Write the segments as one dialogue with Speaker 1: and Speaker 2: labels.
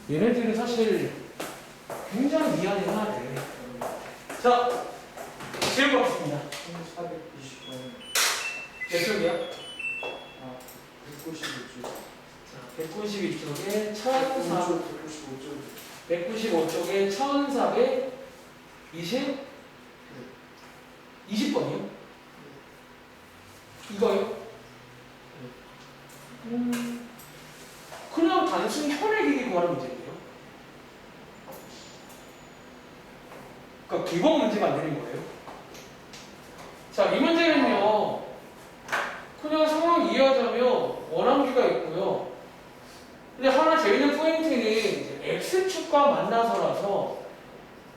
Speaker 1: 얘네들은 사실 굉장히 미안해 하네. 자, 질문 받겠습니다.
Speaker 2: 1429원.
Speaker 1: 몇 쪽이야?
Speaker 2: 아, 192쪽.
Speaker 1: 자, 192쪽에 1400,
Speaker 2: 195쪽.
Speaker 1: 195쪽에 1420, 20번이요? 이거요? 그냥 단순히 현의 길이 구하는 문제예요. 그러니까 기본 문제가 안 되는 거예요. 자, 이 문제는요, 그냥 상황 이해하자면 원함기가 있고요. 근데 하나 재밌는 포인트는 이제 x축과 만나서라서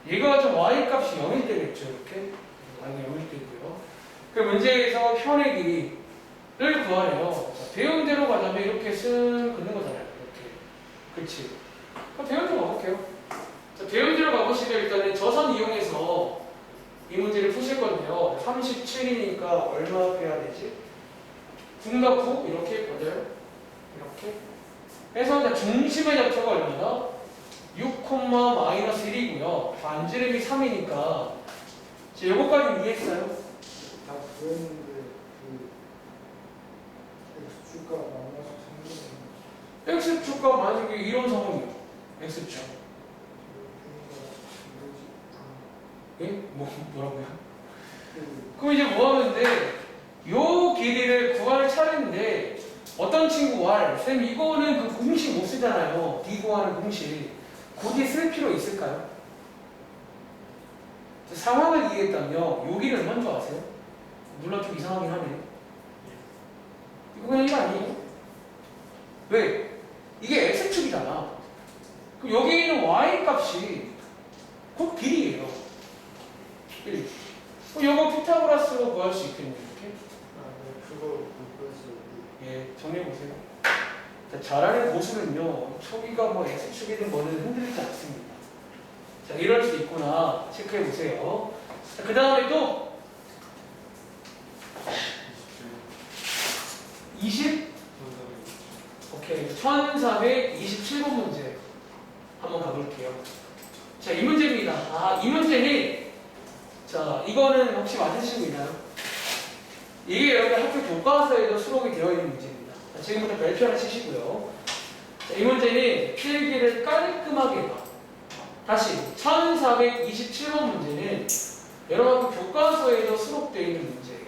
Speaker 1: 얘가 좀 y 값이 0일 때겠죠. 이렇게 y가 0일 때고요. 그 문제에서 현의 길이를 구하래요. 자, 배운 대로 가자면 이렇게 쓱 긋는 거잖아요. 이렇게. 그치? 그럼 배운 대로 가볼게요. 자, 배운 대로 가보시면 일단은 저선 이용해서 이 문제를 푸실 건데요. 37이니까 얼마 빼야 되지? 9과 9 이렇게 맞아요? 이렇게 해서 이제 중심의 접차가 얼마다? 6,-1이고요. 반지름이 3이니까 이제 요거까지 이해했어요?
Speaker 2: 다 구했는데 그 X축과 만나서 생기는
Speaker 1: X축과 만약에 이런 상황이요. X축. 예? 뭐라고요? 그럼 이제 뭐 하면 돼? 요 길이를 구할 차례인데 어떤 친구 R, 쌤 이거는 그 공식 못 쓰잖아요. D 구하는 공식. 굳이 쓸 필요 있을까요? 상황을 이해했다면 여기를 먼저 아세요? 물론 좀 이상하긴 하네. 이거 그냥 이거 아니에요? 왜? 이게 X축이잖아. 그럼 여기 있는 Y 값이 곧 길이에요. 1. 그럼 이거 피타고라스로 구할 수 있겠네요. 이렇게.
Speaker 2: 그거 못 구했어요.
Speaker 1: 예, 정리해보세요. 자, 잘하는 고수는요, 초기가 뭐 X축이든 뭐든 흔들리지 않습니다. 자, 이럴 수 있구나. 체크해보세요. 자, 그 다음에 또 20? 오케이. 1427번 문제 한번 가볼게요. 자, 이 문제입니다. 아, 이 문제는 자, 이거는 혹시 맞으시고 있나요? 이게 여러분 학교 교과서에도 수록이 되어 있는 문제입니다. 자, 지금부터 별표 하나 치시고요. 자, 이 문제는 필기를 깔끔하게 봐. 다시 1427번 문제는 여러분 학교 교과서에도 수록되어 있는 문제예요.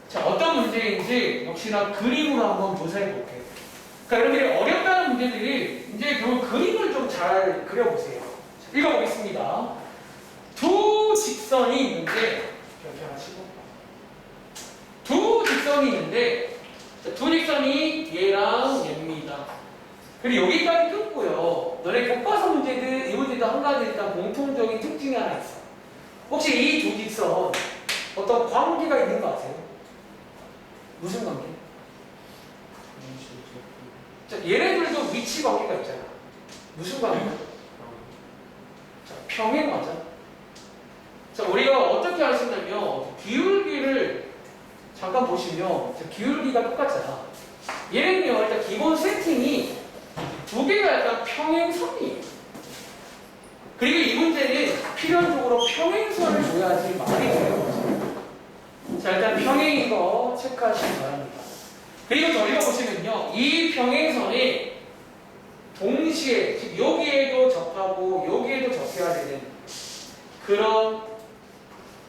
Speaker 1: 자, 어떤 문제인지 역시나 그림으로 한번 조사해 볼게요. 그러니까 여러분들이 어렵다는 문제들이 이제 그 그림을 좀 잘 그려보세요. 자, 읽어보겠습니다. 두 직선이 있는데 별표 하나 치고 두 직선이 있는데 자, 두 직선이 얘랑 얘입니다. 그리고 여기까지 끊고요. 너네 교과서 문제들 이 문제도 한 가지 일단 공통적인 특징이 하나 있어. 혹시 이 두 직선 어떤 관계가 있는 거 아세요? 무슨 관계? 자, 얘네들도 위치 관계가 있잖아. 무슨 관계? 자, 평행 맞아. 자, 우리가 어떻게 할 수 있냐면 기울기를 잠깐 보시면 자, 기울기가 똑같잖아. 얘는요 일단 기본 세팅이 두 개가 약간 평행선이에요. 그리고 이 문제는 필연적으로 평행선을 줘야지 말이 돼요. 자, 일단 평행인 거 체크하시기 바랍니다. 그리고 더 읽어보시면요 이 평행선이 동시에 즉 여기에도 접하고 여기에도 접해야 되는 그런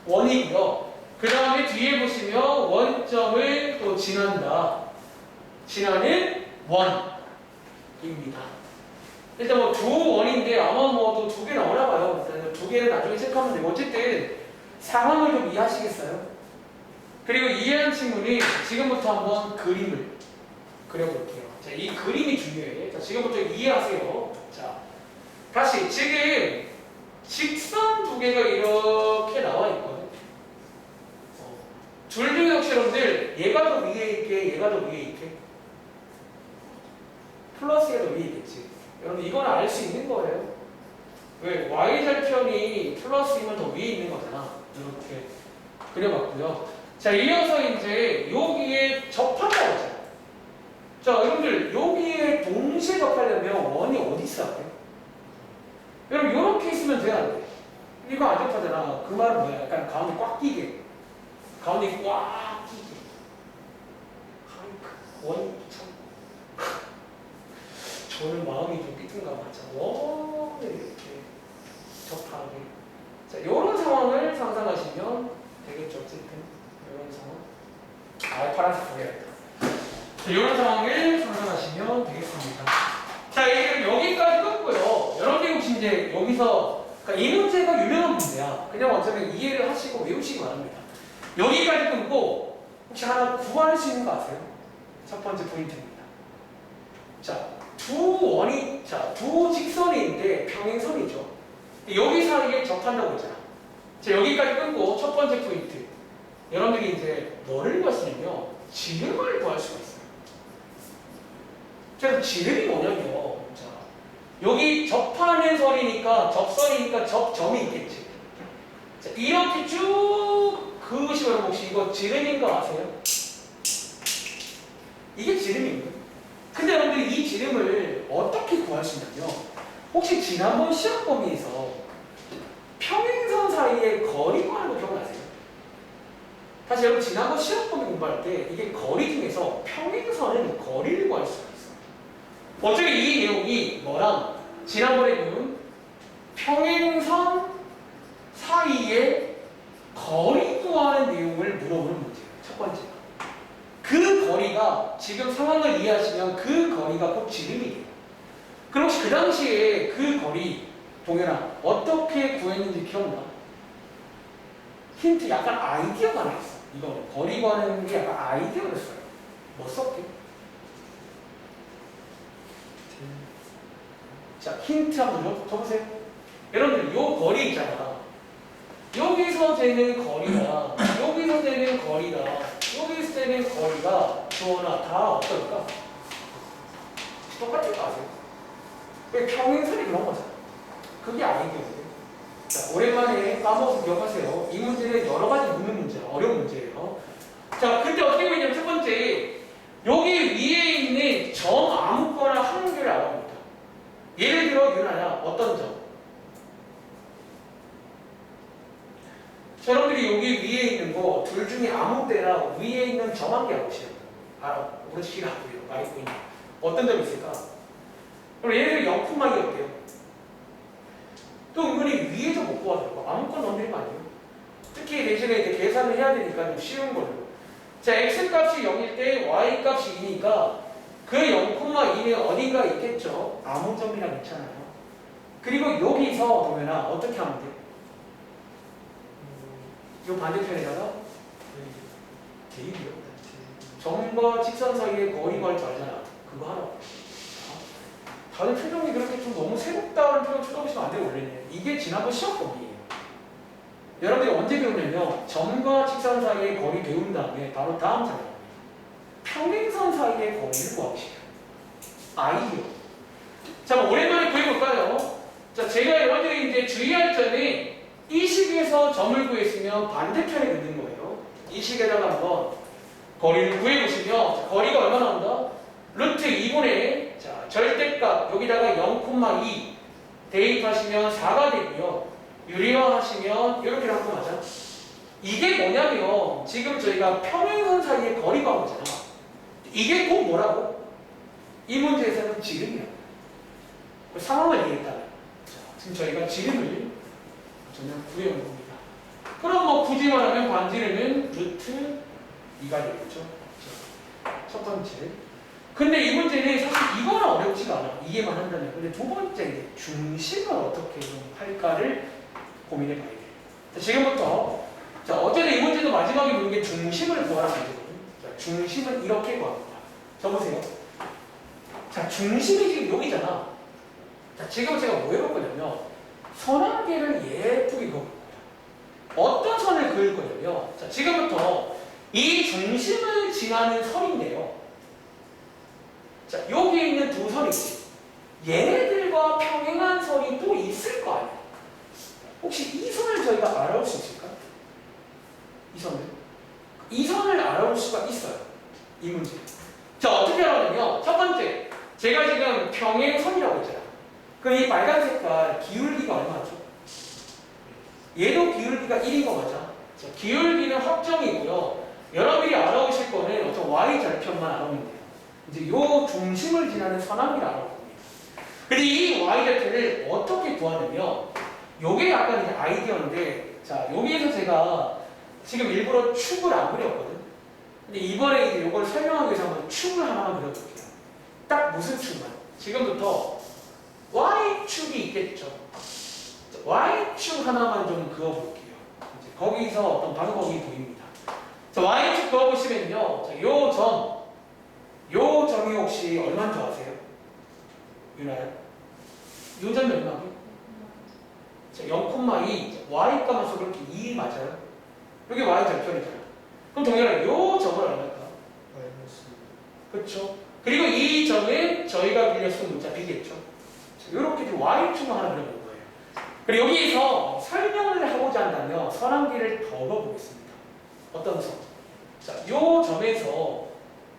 Speaker 1: 원이고요. 그 다음에 뒤에 보시면 원점을 또 지난다. 지나는 원입니다. 일단 뭐 두 원인데 아마 뭐 또 두 개 나오나 봐요. 일단 두 개는 나중에 체크하면 되고 어쨌든 상황을 좀 이해하시겠어요? 그리고 이해한 친구는 지금부터 한번 그림을 그려볼게요. 자, 이 그림이 중요해요. 자, 지금부터 이해하세요. 자, 다시 지금 직선 두 개가 이렇게 나와 있거든. 둘 중에 혹시 여러분들 얘가 더 위에 있게 얘가 더 위에 있게 플러스가 더 위에 있겠지. 여러분 이건 알 수 있는 거예요. 왜? y절편이 플러스이면 더 위에 있는 거잖아. 이렇게 그려봤고요. 자, 이어서 이제 여기에 접한다고 하잖아. 자, 여러분들 여기에 동시에 접하려면 원이 어디 있어? 이거 안 좋다잖아. 그 말은 뭐야? 약간 가운데 꽉 끼게. 가운데 꽉 끼게. 원, 참. 저는 마음이 좀 삐뚤가 맞아. 원, 이렇게 접하게. 자, 이런 상황을 상상하시면 되겠죠. 어쨌든. 이런 상황. 파란색 보여야겠다. 자, 이런 상황을 상상하시면 되겠습니다. 자, 이제 여기까지 끝고요. 여러분들이 혹시 이제 여기서, 그러니까 이 문제가 유명한 문제야. 그냥 어차피 이해를 하시고 외우시기 바랍니다. 여기까지 끊고, 혹시 하나 구할 수 있는 거 아세요? 첫 번째 포인트입니다. 자, 두 직선인데 평행선이죠. 여기 사이에 접한다고 했잖아. 자, 여기까지 끊고 첫 번째 포인트. 여러분들이 이제 뭐를 구하시냐면 지름을 구할 수가 있어요. 자, 지름이 뭐냐면, 자, 여기 접하는 선이니까 접선이니까 접점이 있겠지. 자, 이렇게 쭉 그으시면 혹시 이거 지름인 거 아세요? 이게 지름입니다. 근데 여러분들이 이 지름을 어떻게 구할 수 있냐면, 혹시 지난번 시험 범위에서 평행선 사이의 거리 구하는 거 기억나세요? 사실 여러분 지난번 시험 범위 공부할 때 이게 거리 중에서 평행선은 거리를 구할 수가 있어요. 어차피 이 내용이 뭐랑 지난번에 배운 평행선 사이의 거리 구하는 내용을 물어보는 문제예요. 첫 번째. 그 거리가 지금 상황을 이해하시면 그 거리가 꼭 지름이 돼요. 그럼 혹시 그 당시에 그 거리 동현아 어떻게 구했는지 기억나? 힌트 약간 아이디어가 하나 있어. 이거 거리 구하는 게 약간 아이디어였어요. 뭐 썼게? 자, 힌트 한번 줘보세요. 여러분들 요 거리 있잖아. 여기서 재는 거리가 여기서 재는 거리가 여기서 재는 거리가 주어나 다 어떨까? 똑같을 거 아세요? 왜 평행선이 그런 거잖아. 그게 아이디어거든요. 자, 오랜만에 까먹어서 기억하세요. 이 문제는 여러 가지 묻는 문제야. 어려운 문제예요. 자, 근데 어떻게 보이냐면 첫 번째, 여기 위에 있는 점 아무거나 한 개를 알아봅니다. 예를 들어 유나야 어떤 점? 여러분들이 여기 위에 있는 거 둘 중에 아무 때나 위에 있는 점 한 개 알아보세요. 오른쪽이 나고요. 말이 보이냐? 어떤 점이 있을까? 그럼 예를 들어 0,2 어때요? 또 은근히 위에 좀 못 구하더라고. 아무거나 넣는 거 아니에요? 특히 대신에 이제 계산을 해야 되니까 좀 쉬운 걸로. 자, x 값이 0일 때 y 값이 2니까 그 0,2는 어딘가 있겠죠. 아무 점이나 괜찮아요. 그리고 여기서 보면은 어떻게 하면 돼요? 이 반대편에다가 대입이요. 점과 직선 사이의 거리 구할 줄 알잖아. 그거 하라고. 다들 표정이 그렇게 좀 너무 새롭다는 표정 쳐다보시면 안 돼요, 원래는. 이게 지난번 시험 범위예요. 여러분들이 언제 배우냐면 점과 직선 사이의 거리 배운 다음에 바로 다음 장면. 평행선 사이의 거리를 구하시죠. 아이디어. 자, 뭐 오랜만에 구해볼까요? 자, 제가 여러분들이 이제 주의할 점이 이 식에서 점을 구했으면 반대편에 넣는 거예요. 이 식에다가 한번 거리를 구해보시면 거리가 얼마 나온다? 루트 2분의 자, 절대값 여기다가 0,2 대입하시면 4가 되고요. 유리화하시면 이렇게 나온 거 맞아? 이게 뭐냐면 지금 저희가 평행선 사이의 거리가 한 거잖아. 이게 꼭 뭐라고? 이 문제에서는 지름이라고. 그 상황을 이해했다면 지금 저희가 지름을 전혀 구해온 겁니다. 그럼 뭐 굳이 말하면 반지름은 루트 2가 되겠죠. 첫 번째. 근데 이 문제는 사실 이거는 어렵지가 않아. 이해만 한다면. 근데 두 번째 이제 중심을 어떻게 좀 할까를 고민해 봐야 돼요. 자, 지금부터 자, 어쨌든 이 문제도 마지막에 보는 게 중심을 구하라는 문제거든요. 자, 중심은 이렇게 구합니다. 적으세요. 자, 중심이 지금 여기잖아. 자, 지금 제가 뭐 해볼 거냐면 선 한 개를 예쁘게 그을 거예요. 어떤 선을 그을 거냐면 자, 지금부터 이 중심을 지나는 선인데요. 자, 여기 있는 두 선이 있지. 얘네들과 평행한 선이 또 있을 거 아니에요. 혹시 이 선을 저희가 알아볼 수 있을까요? 이 선을? 이 선을 알아볼 수가 있어요. 이 문제. 자, 어떻게 알아보냐면 첫 번째, 제가 지금 평행선이라고 했잖아요. 그럼 이 빨간 색깔 기울기가 얼마죠? 얘도 기울기가 1인 거 맞아? 자, 기울기는 확정이고요. 여러분이 알아오실 거는 어떤 y절편만 알아오면 돼요. 이제 요 중심을 지나는 선함이라 알아볼 겁니다. 근데 이 y절편을 어떻게 구하냐면 요게 약간 이제 아이디어인데, 자, 여기에서 제가 지금 일부러 축을 안 그렸거든. 근데 이번에 이제 요걸 설명하기 위해서 한번 축을 하나만 그려볼게요. 딱 무슨 축만? 지금부터 y축이 있겠죠. y축 하나만 좀 그어볼게요. 이제 거기서 어떤 방법이 보입니다. 자, y축 그어보시면요. 자, 요 점이 혹시 얼마인 줄 아세요? 유나요? 요 점이 얼마예요? 자, 0,2. y 값은 그렇게 2 맞아요? 여기 y 절편이잖아요. 그럼 동일하게 요 점을 얼마일까?
Speaker 2: 마이너스.
Speaker 1: 그렇죠. 그리고 이 점은 저희가 그냥 쓴 문자 b겠죠. 이렇게 y축을 하나 그려본 거예요. 그리고 여기에서 설명을 하고자 한다면 선 한 개를 더 그어보겠습니다. 어떤 선? 자, 요 점에서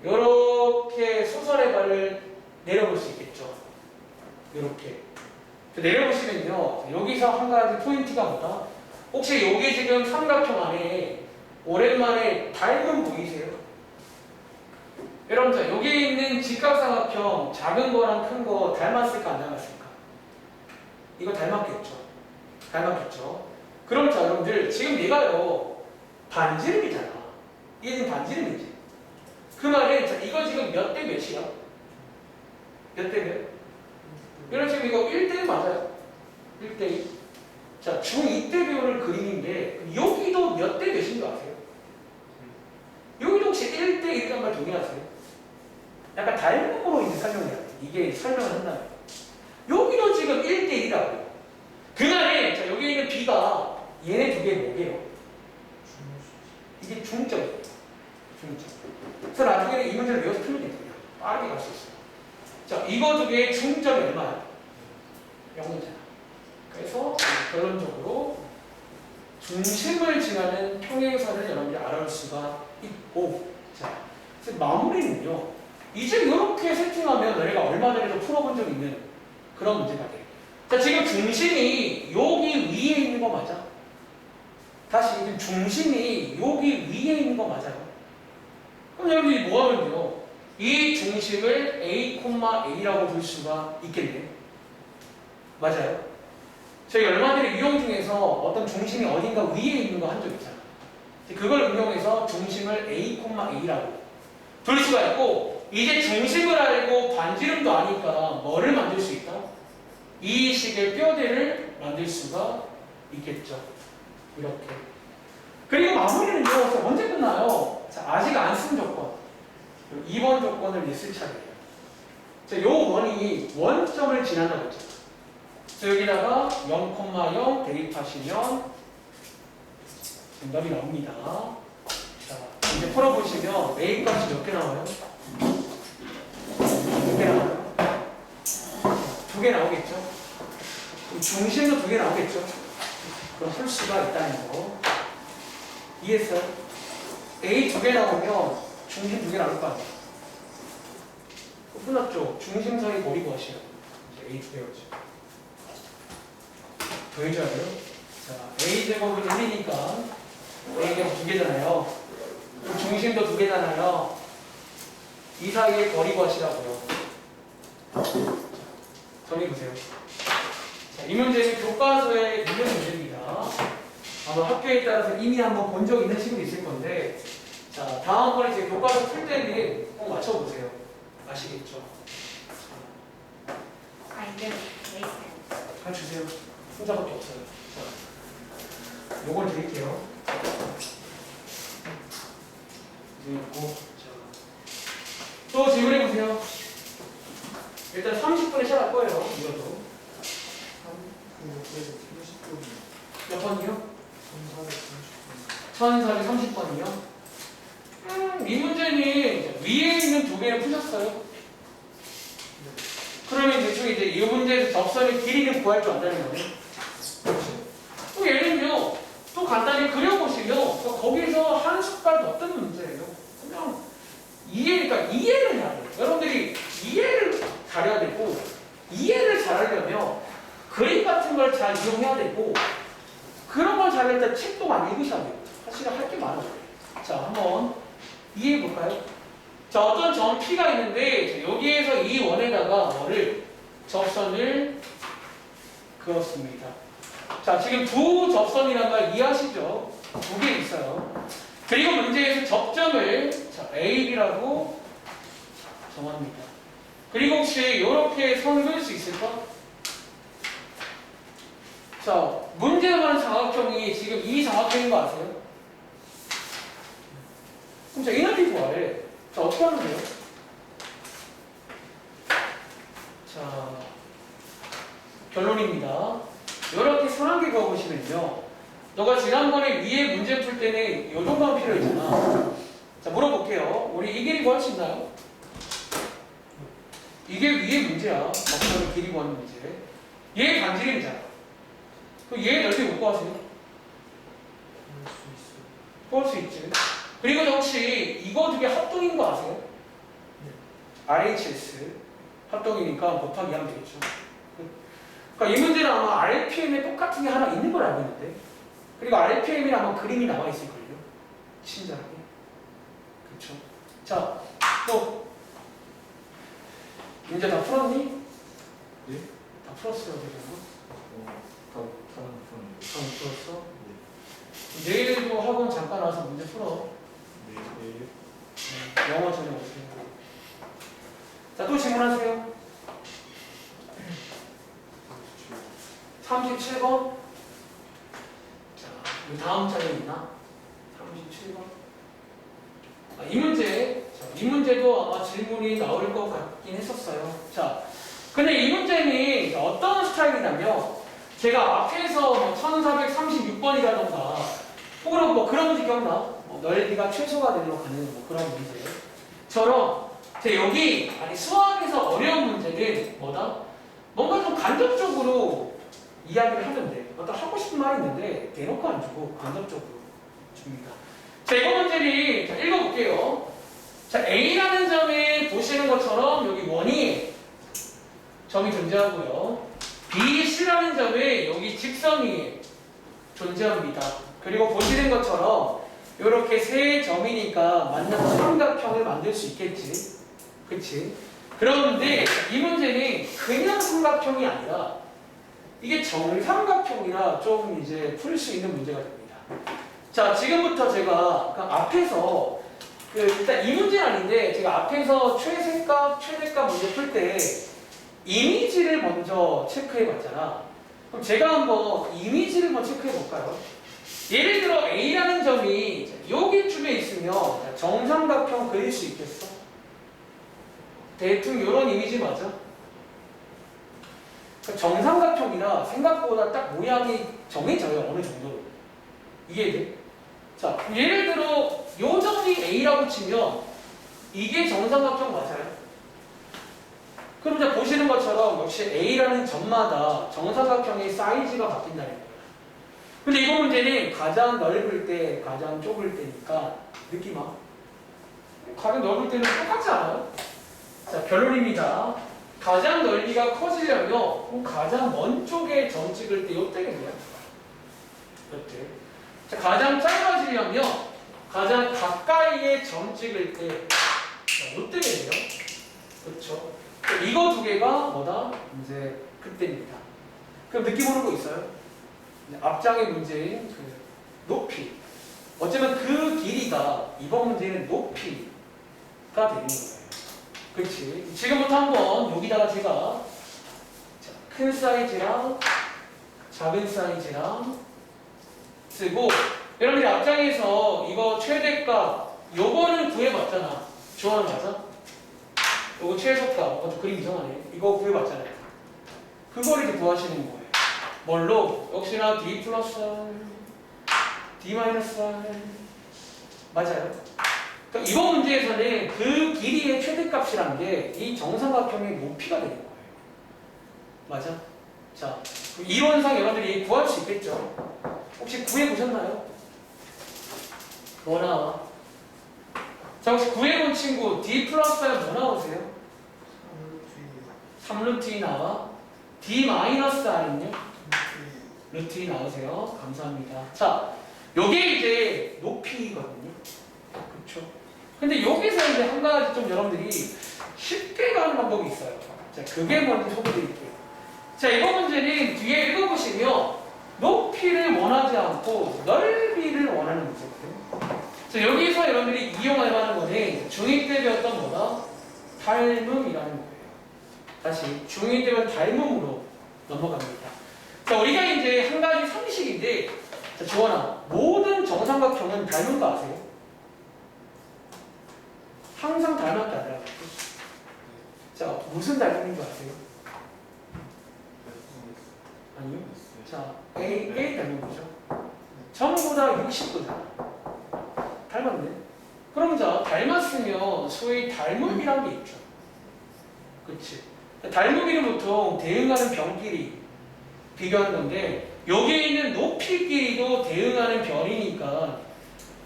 Speaker 1: 이렇게 소설의 발을 내려볼 수 있겠죠. 이렇게 내려보시면요, 여기서 한 가지 포인트가 뭐다? 혹시 여기 지금 삼각형 안에 오랜만에 닮은 보이세요? 여러분, 자, 여기 있는 직각삼각형 작은 거랑 큰 거 닮았을까 안 닮았을까? 이거 닮았겠죠. 닮았겠죠. 그럼 자, 여러분들 지금 얘가요 반지름이잖아. 이게 지금 반지름이지. 그 말은 자, 이거 지금 몇 대 몇이야? 몇 대 몇? 여러분 지금 이거 1대1 맞아요? 1대1. 자, 중2 대 비율을 그리는데 여기도 몇 대 몇인 줄 아세요? 여기도 혹시 1대1이란 말 동의하세요? 약간 닮음으로 이제 설명해야 돼. 이게 설명을 한다면. 여기도 지금 1대1이라고요. 그 말에 자, 여기 있는 b가 얘네 두 개 뭐게요? 이게 중점이에요. 중점. 그래서 나중에 이 문제를 외워서 풀면 돼요. 빠르게 갈 수 있어요. 자, 이거 두 개의 중점이 얼마야? 0이잖아. 그래서 결론적으로 중심을 지나는 평행선을 여러분들이 알아볼 수가 있고, 자, 그래서 마무리는요. 이제 이렇게 세팅하면 너희가 얼마 전에도 풀어본 적 있는 그런 문제가 돼요. 자, 지금 중심이 여기 위에 있는 거 맞아? 다시 지금 중심이 여기 위에 있는 거 맞아요? 그럼 여러분들이 뭐 하면 돼요? 이 중심을 A,A라고 볼 수가 있겠네. 맞아요? 저희 얼마 전에 유형 중에서 어떤 중심이 어딘가 위에 있는 거 한 적 있잖아. 그걸 응용해서 중심을 A,A라고 둘 수가 있고, 이제 중심을 알고 반지름도 아니까 뭐를 만들 수 있다? 이 식의 뼈대를 만들 수가 있겠죠. 이렇게. 그리고 마무리는요, 언제 끝나요? 자, 아직 안 쓴 조건. 2번 조건을 이제 쓸 차례예요. 자, 요 원이 원점을 지난다고 했죠. 그래서 여기다가 0,0 대입하시면 정답이 나옵니다. 자, 이제 풀어보시면 A 값이 몇 개 나와요? 몇 개 나와요? 2개 나오겠죠? 중심도 2개 나오겠죠? 그럼 풀 수가 있다는 거. 이해했어요? A 2개 나오면 중심 2개 나올 거 아니에요? 끝났죠? 중심 사이 거리 구하시오. 이제 A 2개였죠. 더해줘야 돼요? 자, A 제곱은 1이니까 A 제곱 2개잖아요. 그럼 중심도 2개잖아요. 이 사이의 거리 구하시라고요. 정리보세요. 자, 이 문제는 교과서의 유형 문제입니다. 아마 학교에 따라서 이미 한번 본 적 있는 친구도 있을 건데, 자, 다음번에 제 교과서 풀 때는 꼭 맞춰보세요. 아시겠죠? 다 주세요. 혼자밖에 없어요. 자, 요걸 드릴게요. 그리고 자, 또 질문해보세요. 일단 30분에 시작할 거예요. 이것도. 몇 번이요? 1430번이요? 이 문제는 위에 있는 2개를 푸셨어요? 그러면 대충 이제 이 문제에서 접선의 길이를 구할 줄 안다는 거네. 또 얘는요, 또 간단히 그려보시면 또 거기서 한 숟갈 더 뜨는 문제예요. 그냥 그러니까 이해를 해야 돼요. 여러분들이 이해를 잘해야 되고, 이해를 잘하려면 그림 같은 걸 잘 이용해야 되고, 그런 걸 잘할 때 책도 많이 읽으셔야 돼요. 사실은 할 게 많아요. 자, 한번 이해해 볼까요? 자, 어떤 점 P가 있는데 자, 여기에서 이 원에다가 뭐를 접선을 그었습니다. 자, 지금 두 접선이라는 걸 이해하시죠? 두 개 있어요. 그리고 문제에서 접점을 자, AB라고 정합니다. 그리고 혹시 이렇게 선 그을 수 있을까? 자, 문제가 말하는 사각형이 지금 이 사각형인 거 아세요? 그럼 자, 이 넓이 구하래. 자, 어떻게 하면 돼요? 자, 결론입니다. 이렇게 선하게 그어보시면요. 너가 지난번에 위에 문제 풀 때는 이 정도만 필요했잖아. 자, 물어볼게요. 우리 이 길이 구할 수 있나요? 이게 위에 문제야. 막상 길이 구하는 문제. 얘 반지름이잖아. 그럼 얘 넓이 못 구하세요? 구할 수 있지. 그리고 혹시 이거 두 개 합동인 거 아세요? RHS 합동이니까 곱하기 하면 되겠죠. 그러니까 이 문제는 아마 RPM에 똑같은 게 하나 있는 걸 알고 있는데, 그리고 RPM이랑 아마 그림이 나와 있을걸요. 친절하게. 그렇죠. 자, 또 문제 다 풀었니?
Speaker 3: 네?
Speaker 1: 다 풀었어요, 지금. 다 풀었어?
Speaker 3: 네.
Speaker 1: 내일도 학원 잠깐 와서 문제 풀어.
Speaker 3: 네. 네.
Speaker 1: 네, 영어 전에 오세요. 자, 또 질문하세요. 37번. 자, 이 다음 자리에 있나? 37번. 아, 이 문제. 자, 이 문제도 아마 질문이 나올 것 같긴 했었어요. 자, 근데 이 문제는 어떤 스타일이냐면, 제가 앞에서 뭐 1436번이라던가, 혹은 뭐 그런 문제 기억나? 뭐 넓이가 최소가 되도록 하는 뭐 그런 문제처럼, 제가 여기, 아니, 수학에서 어려운 문제는 뭐다? 뭔가 좀 간접적으로 이야기를 하는데 어떤 하고 싶은 말이 있는데 대놓고 안 주고 간접적으로 줍니다. 자, 이거 문제를 자, 읽어볼게요. 자, A라는 점에 보시는 것처럼 여기 원이 점이 존재하고요. B, C라는 점에 여기 직선이 존재합니다. 그리고 보시는 것처럼 이렇게 세 점이니까 만나서 삼각형을 만들 수 있겠지. 그치? 그런데 이 문제는 그냥 삼각형이 아니라 이게 정삼각형이라 좀 이제 풀 수 있는 문제가 됩니다. 자, 지금부터 제가 앞에서 일단 이 문제는 아닌데 제가 앞에서 최세값, 최대값 문제 풀 때 이미지를 먼저 체크해 봤잖아. 그럼 제가 한번 이미지를 한번 체크해 볼까요? 예를 들어 A라는 점이 여기쯤에 있으면 정삼각형 그릴 수 있겠어? 대충 이런 이미지 맞아? 정삼각형이라 생각보다 딱 모양이 정해져요. 어느 정도로. 이해돼? 자, 예를 들어 요 점이 A라고 치면 이게 정삼각형 맞아요? 그럼 이제 보시는 것처럼 역시 A라는 점마다 정삼각형의 사이즈가 바뀐다는 거예요. 근데 이거 문제는 가장 넓을 때, 가장 좁을 때니까 느낌 와? 가장 넓을 때는 똑같지 않아요? 자, 결론입니다. 가장 넓이가 커지려면 그럼 가장 먼 쪽에 점 찍을 때 이때겠네요. 이때. 자, 가장 짧아지려면 가장 가까이에 점 찍을 때 이때겠네요. 그렇죠? 이거 두 개가 뭐다? 이제 그때입니다. 그럼 느낌 오는 거 있어요? 앞장의 문제인 그 높이. 어쩌면 그 길이가 이번 문제는 높이가 되는 거예요. 그렇지. 지금부터 한번 여기다가 제가 큰 사이즈랑 작은 사이즈랑 쓰고 여러분들이 앞장에서 이거 최대값 요거는 구해봤잖아. 주어는 맞아? 요거 최소값 좀 그림 이상하네. 이거 구해봤잖아요. 그거를 이렇게 구하시는 거예요. 뭘로? 역시나 D 플러스 R, D 마이너스 R 맞아요? 그러니까 이번 문제에서는 그 길이의 최대값이란 게 이 정삼각형의 높이가 되는 거예요. 맞아? 자, 이론상 여러분들이 구할 수 있겠죠? 혹시 구해보셨나요? 뭐 나와? 자, 혹시 구해본 친구 D 플러스 R 뭐 나오세요? 3루트 2 나와? D 마이너스 R은요? 루트 2 나오세요. 감사합니다. 자, 요게 이제 높이거든요. 그렇죠? 근데 여기서 이제 한 가지 좀 여러분들이 쉽게 가는 방법이 있어요. 자, 그게 뭔지 소개드릴게요. 자, 이거 문제는 뒤에 읽어보시면 높이를 원하지 않고 넓이를 원하는 문제거든요. 자, 여기서 여러분들이 이용할 만한 거는 중2 때 배웠던 뭐다? 닮음이라는 거예요. 다시 중2 때 배운 닮음으로 넘어갑니다. 자, 우리가 이제 한 가지 상식인데, 자, 조원아, 모든 정삼각형은 닮은 거 아세요? 항상 닮았다 하더라고요. 자, 무슨 닮음인 거 아세요? 아니요? 자, A 닮은 거죠. 전부 다 60도잖아. 닮았네. 그럼 자, 닮았으면 소위 닮음이란 게 있죠. 그치? 닮음이는 보통 대응하는 변끼리 비교하는 건데, 여기에 있는 높이끼리도 대응하는 변이니까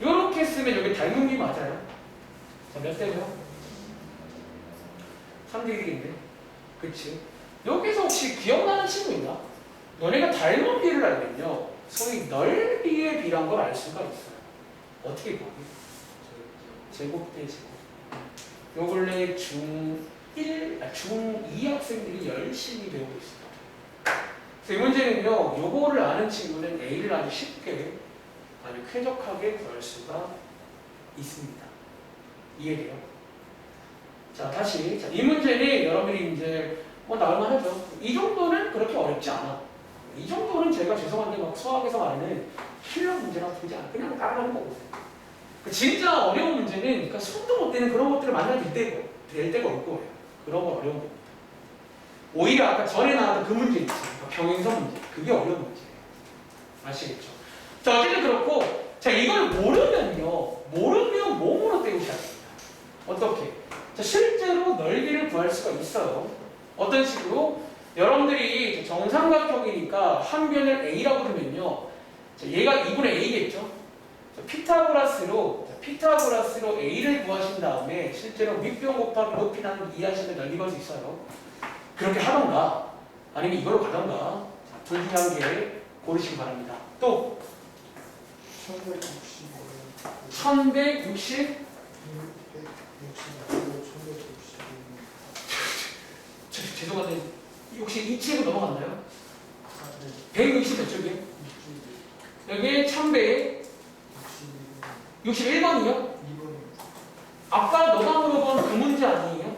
Speaker 1: 이렇게 쓰면 여기 닮음이 맞아요. 자, 몇 대죠? 3대 1인데. 그치? 여기서 혹시 기억나는 친구 있나? 너네가 닮은 비를 알면요, 소위 넓이의 비란 걸 알 수가 있어요. 어떻게 보기? 제곱 대 제곱. 요 근래 중2 학생들이 열심히 배우고 있습니다. 그래서 이 문제는요, 요거를 아는 친구는 A를 아주 쉽게, 아주 쾌적하게 구할 수가 있습니다. 이해돼요? 자, 다시. 자, 이 문제는 여러분이 이제 뭐 나올만 하죠. 이 정도는 그렇게 어렵지 않아. 이 정도는 제가 죄송한데 막 수학에서 말하는 필력 문제라고 보지 않아. 그냥 따라가는 거고. 진짜 어려운 문제는 그러니까 손도 못 대는 그런 것들을 만나게 될 때가 올 거예요. 그런 거 어려운 겁니다. 오히려 아까 전에 나왔던 그 문제 있지. 병행선 문제. 그게 어려운 문제예요. 아시겠죠? 자, 어쨌든 그렇고, 자, 이걸 모르면 몸으로 때우셔야 됩니다. 어떻게? 자, 실제로 넓이를 구할 수가 있어요. 어떤 식으로? 여러분들이 정삼각형이니까 한 변을 A라고 두면요. 자, 얘가 2분의 A겠죠? 자, 피타고라스로 A를 구하신 다음에 실제로 밑변 곱하기 높이 나누기 2 하시면 넓이 구할 수 있어요. 그렇게 하던가 아니면 이걸로 가던가, 둘 중에 한 개 고르시기 바랍니다. 또 1160 죄송한데 혹시 이 책은 넘어갔나요? 160 몇 쪽이에요? 여기 1161번이요? 아까 너가 물어본 그 문제 아니에요?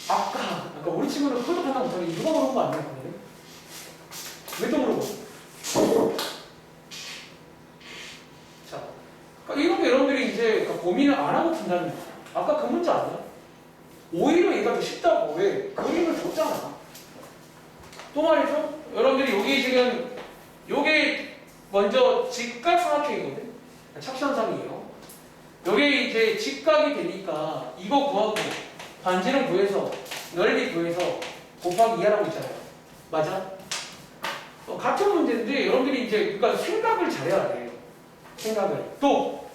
Speaker 1: 아까 우리 친구는 그것도 하나 못하게 누가 물어본 거 아니에요? 왜 또 물어보? 자, 그러니까 이런 거 여러분들이 이제 고민을 안 하고 푼다는 거예요. 아까 그 문제 아니야? 오히려 얘가 더 쉽다고. 왜? 그림을 줬잖아. 또 말이죠. 여러분들이 여기 지금 요게 먼저 직각삼각형이거든. 착시현상이에요. 요게 이제 직각이 되니까 이거 구하고 반지름 구해서 넓이 구해서 곱하기 2하라고 있잖아요. 맞아? 같은 문제인데 여러분들이 이제 그러니까 생각을 잘해야 돼요. 생각을. 또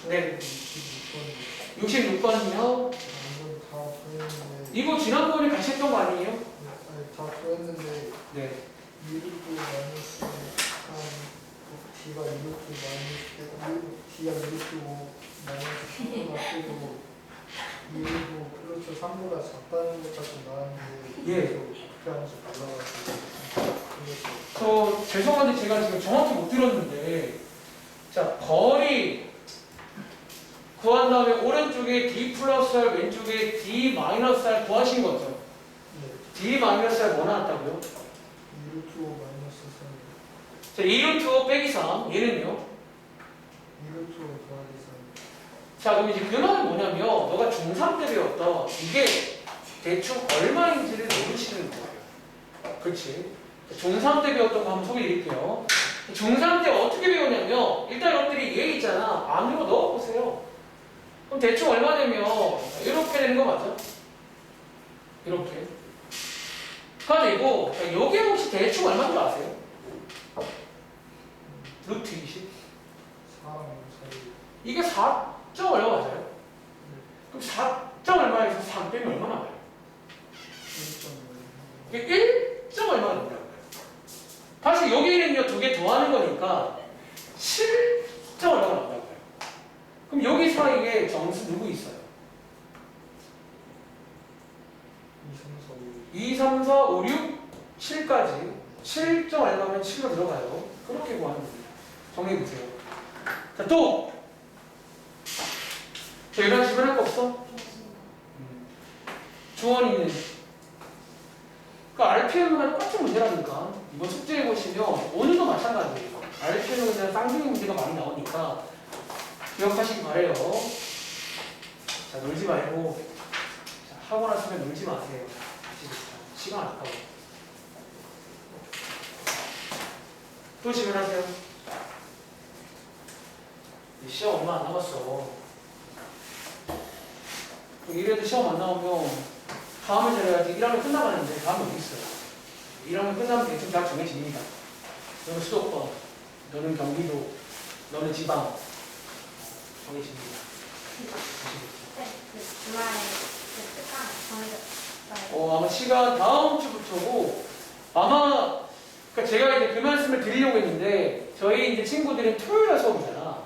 Speaker 1: 네. 66번이요. 이거 지난번에 같이 했던 거 아니에요?
Speaker 2: 아니, 다 구했는데
Speaker 1: 네.
Speaker 2: 2루트 마이너스 3 D가 2루트 마이너스 D가 2루트 5 마이너스 3보다 크고 2루트 플러스 3보다 작다는 것까지 나왔는데
Speaker 1: 예.
Speaker 2: 그렇게 하면서 올라가지고
Speaker 1: 저 죄송한데 제가 지금 정확히 못 들었는데, 자, 거리 구한 다음에 오른쪽에 D 플러스 R 왼쪽에 D 마이너스 R 구하신 거죠? D 마이너스 R 뭐 나왔다고요?
Speaker 2: 2루트 5 마이너스 3
Speaker 1: 자, 2루트 5 빼기 3 얘는요?
Speaker 2: 2루트 5 더하기 3
Speaker 1: 자, 그럼 이제 그 말은 뭐냐면 너가 중3 때 배웠던 이게 대충 얼마인지를 모르시는 거예요. 그렇지? 중3 때 배웠던 거 한번 소개해드릴게요. 중3 때 어떻게 배웠냐면 일단 여러분들이 얘 있잖아. 안으로 넣어보세요. 그럼 대충 얼마 되면 이렇게 되는 거 맞아? 이렇게. 그리고 여기 혹시 대충 얼마인 줄 아세요? 루트 20.
Speaker 2: 4랑 4
Speaker 1: 이게 4점 얼마 맞아요? 그럼 4점 얼마에서 3 빼면 얼마 나와요? 이게 1점 얼마가 된다고요. 다시 여기는요, 두 개 더하는 거니까 7점 얼마가 된다고요. 그럼 여기 사이에 정수 누구 있어요? 2, 3, 4, 5, 6, 7까지 7점 얼마면 7로 들어가요. 그렇게 구하는 겁니다. 정리해보세요. 자, 또! 자, 이런 식으로 할 거 없어? 주원이는 그러니까 RPM은 똑같은 문제라니까. 이번 숙제해 보시면 오늘도 마찬가지예요. RPM은 그냥 쌍둥이 문제가 많이 나오니까 기억하시기 바래요. 자, 놀지 말고 자, 하고 나서면 놀지 마세요. 아시겠죠? 시간 아까워. 또 질문하세요. 시험 얼마 안 남았어. 이래도 시험 안 나오면 다음을 잘해야지. 1학년 끝나가는데 다음이 어디 있어요? 1학년 끝나면 대충 다 정해집니다. 너는 수도권, 너는 경기도, 너는 지방 정해집니다.
Speaker 4: 네, 주말에 특강 정해졌어요.
Speaker 1: 아마 시간 다음 주부터고 아마 그러니까 제가 이제 그 말씀을 드리려고 했는데 저희 이제 친구들은 토요일에 수업이잖아.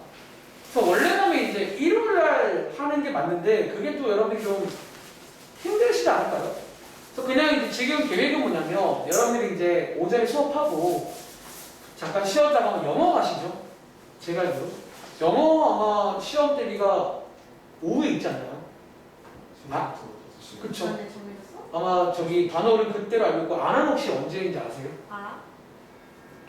Speaker 1: 그래서 원래라면 이제 일요일날 하는 게 맞는데 그게 또 여러분들이 좀 힘드시지 않을까요? 그래서 그냥 이제 지금 계획은 뭐냐면 여러분들이 이제 오전에 수업하고 잠깐 쉬었다가 영어 가시죠? 제가 알기로 영어 아마 시험 대비가 오후에 있잖아요. 아, 그쵸?
Speaker 4: 근데 정해졌어?
Speaker 1: 아마 저기 단어를 그대로 알고 있고 아는 혹시 언제인지 아세요?
Speaker 4: 알아?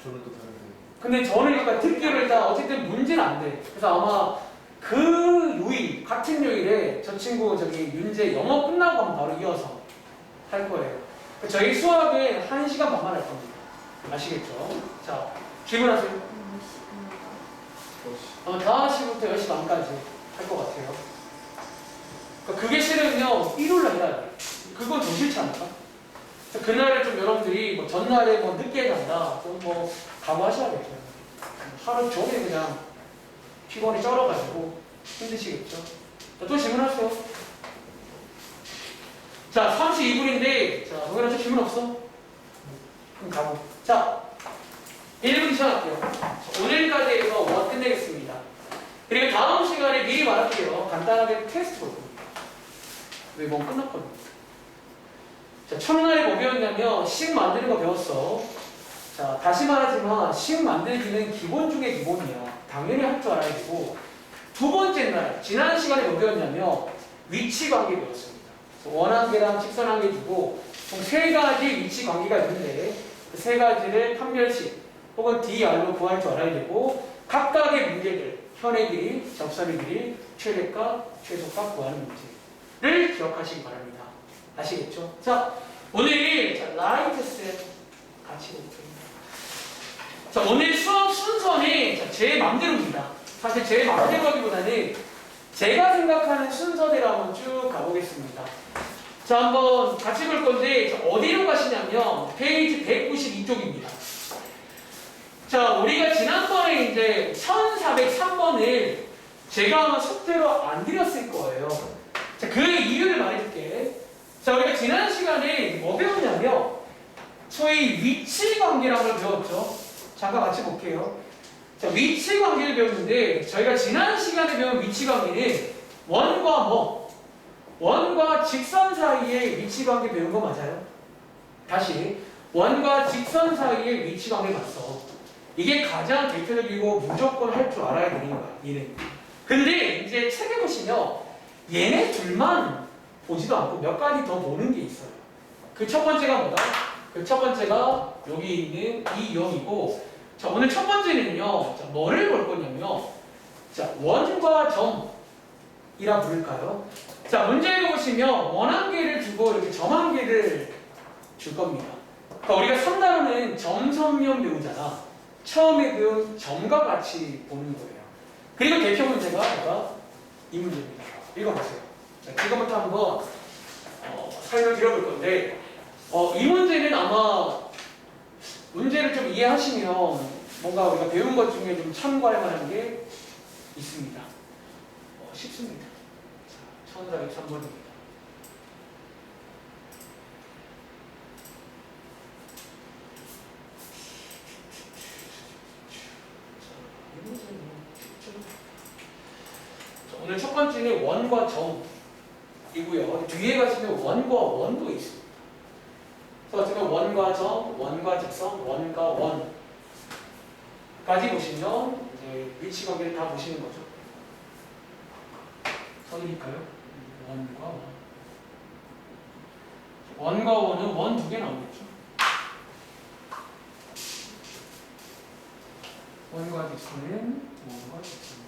Speaker 3: 저는 또 다른데.
Speaker 1: 근데 저는 그러니까 듣기를 다 어쨌든 문제는 안 돼. 그래서 아마 그 요일 같은 요일에 저 친구 저기 윤재 영어 끝나고 하면 바로 이어서 할 거예요. 저희 수학은 1시간 반만 할 겁니다. 아시겠죠? 자, 질문하세요. 아마 5시부터 10시 반까지 할 것 같아요. 그러니까 그게 싫으면 일요일날 해야 돼. 그건 더 싫지 않을까? 그날에 좀 여러분들이 뭐 전날에 뭐 늦게 간다, 또 뭐 각오하셔야겠죠. 하루 종일 그냥 피곤이 쩔어가지고 힘드시겠죠. 자, 또 질문하세요. 자, 32분인데, 자, 동현아 저 질문 없어? 그럼 가고. 자, 1분 시작할게요. 오늘까지 해서 원 끝내겠습니다. 그리고 다음 시간에 미리 말할게요. 간단하게 테스트 볼 겁니다. 왜 뭐 끝났거든요. 자, 첫날에 뭐 배웠냐면 식 만드는 거 배웠어. 자, 다시 말하지만 식 만들기는 기본 중에 기본이야. 당연히 할 줄 알아야 되고. 두 번째 날, 지난 시간에 뭐 배웠냐면 위치 관계 배웠습니다. 원한계랑 직선한계 주고 총 3가지 위치 관계가 있는데 그 3가지를 판별식 혹은 DR로 구할 줄 알아야 되고 각각의 문제들, 현의 길이, 접선의 길이, 최대값, 최소값 구하는 문제를 기억하시기 바랍니다. 아시겠죠? 자, 오늘 자, 라이트 셋 같이 볼게요. 자, 오늘 수업 순서는 자, 제 맘대로입니다. 사실 제 맘대로기보다는 제가 생각하는 순서대로 한번 쭉 가보겠습니다. 자, 한번 같이 볼 건데 자, 어디로 가시냐면 페이지 192쪽입니다. 자, 우리가 지난번에 이제 1403번을 제가 아마 숙제로 안 드렸을 거예요. 자, 그 이유를 말해줄게. 자, 우리가 지난 시간에 뭐 배웠냐면 소위 위치 관계라는 걸 배웠죠. 잠깐 같이 볼게요. 자, 위치 관계를 배웠는데 저희가 지난 시간에 배운 위치 관계는 원과 직선 사이의 위치 관계 배운 거 맞아요? 다시 원과 직선 사이의 위치 관계 봤어. 이게 가장 대표적이고 무조건 할 줄 알아야 되는 거야. 얘는. 근데 이제 책에 보시면 얘네 둘만 보지도 않고 몇 가지 더 보는 게 있어요. 그 첫 번째가 뭐다? 그 첫 번째가 여기 있는 이 유형이고, 자, 오늘 첫 번째는요, 자, 뭐를 볼 거냐면, 자, 원과 점이라 부를까요? 자, 문제를 보시면 원 한 개를 주고 이렇게 점 한 개를 줄 겁니다. 그러니까 우리가 3단원은 점선면 배우잖아. 처음에 배운 점과 같이 보는 거예요. 그리고 대표 문제가 뭐가? 이 문제입니다. 읽어보세요. 자, 지금부터 한번 설명 드려볼 건데, 이 문제는 아마 문제를 좀 이해하시면 뭔가 우리가 배운 것 중에 좀 참고할 만한 게 있습니다. 쉽습니다. 1403번입니다. 가시면 원과 점이고요. 뒤에 가시면 원과 원도 있습니다. 그래서 어쩌면 원과 점, 원과 직선, 원과 원까지 보시면 이제 위치 관계를 다 보시는 거죠. 선이니까요. 원과 원. 원과 원은 원 두 개 나오겠죠. 원과 직선은 원과 직선.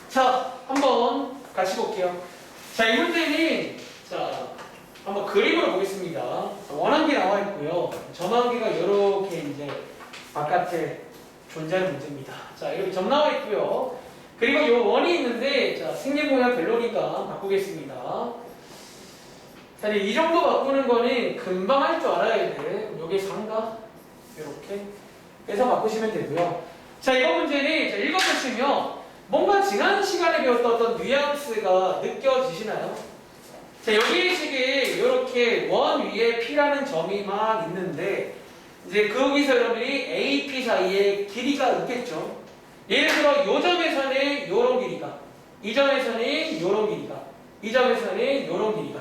Speaker 1: 자, 한번 같이 볼게요. 자, 이 문제는 자, 한번 그림으로 보겠습니다. 원한계 나와 있고요. 점한계가 이렇게 이제 바깥에 존재하는 문제입니다. 자, 이렇게 점 나와 있고요. 그리고 이 원이 있는데 자, 생긴 모양 별로니까 바꾸겠습니다. 사실 이 정도 바꾸는 거는 금방 할 줄 알아야 돼. 여기 3가 이렇게 해서 바꾸시면 되고요. 자, 이번 문제는 자, 읽어보시면 뭔가 지난 시간에 배웠던 어떤 뉘앙스가 느껴지시나요? 자, 여기 식에 이렇게 원 위에 P라는 점이 막 있는데 이제 거기서 여러분들이 A, P 사이에 길이가 있겠죠. 예를 들어 이 점에서는 요런 길이가, 이 점에서는 요런 길이가, 이 점에서는 요런 길이가.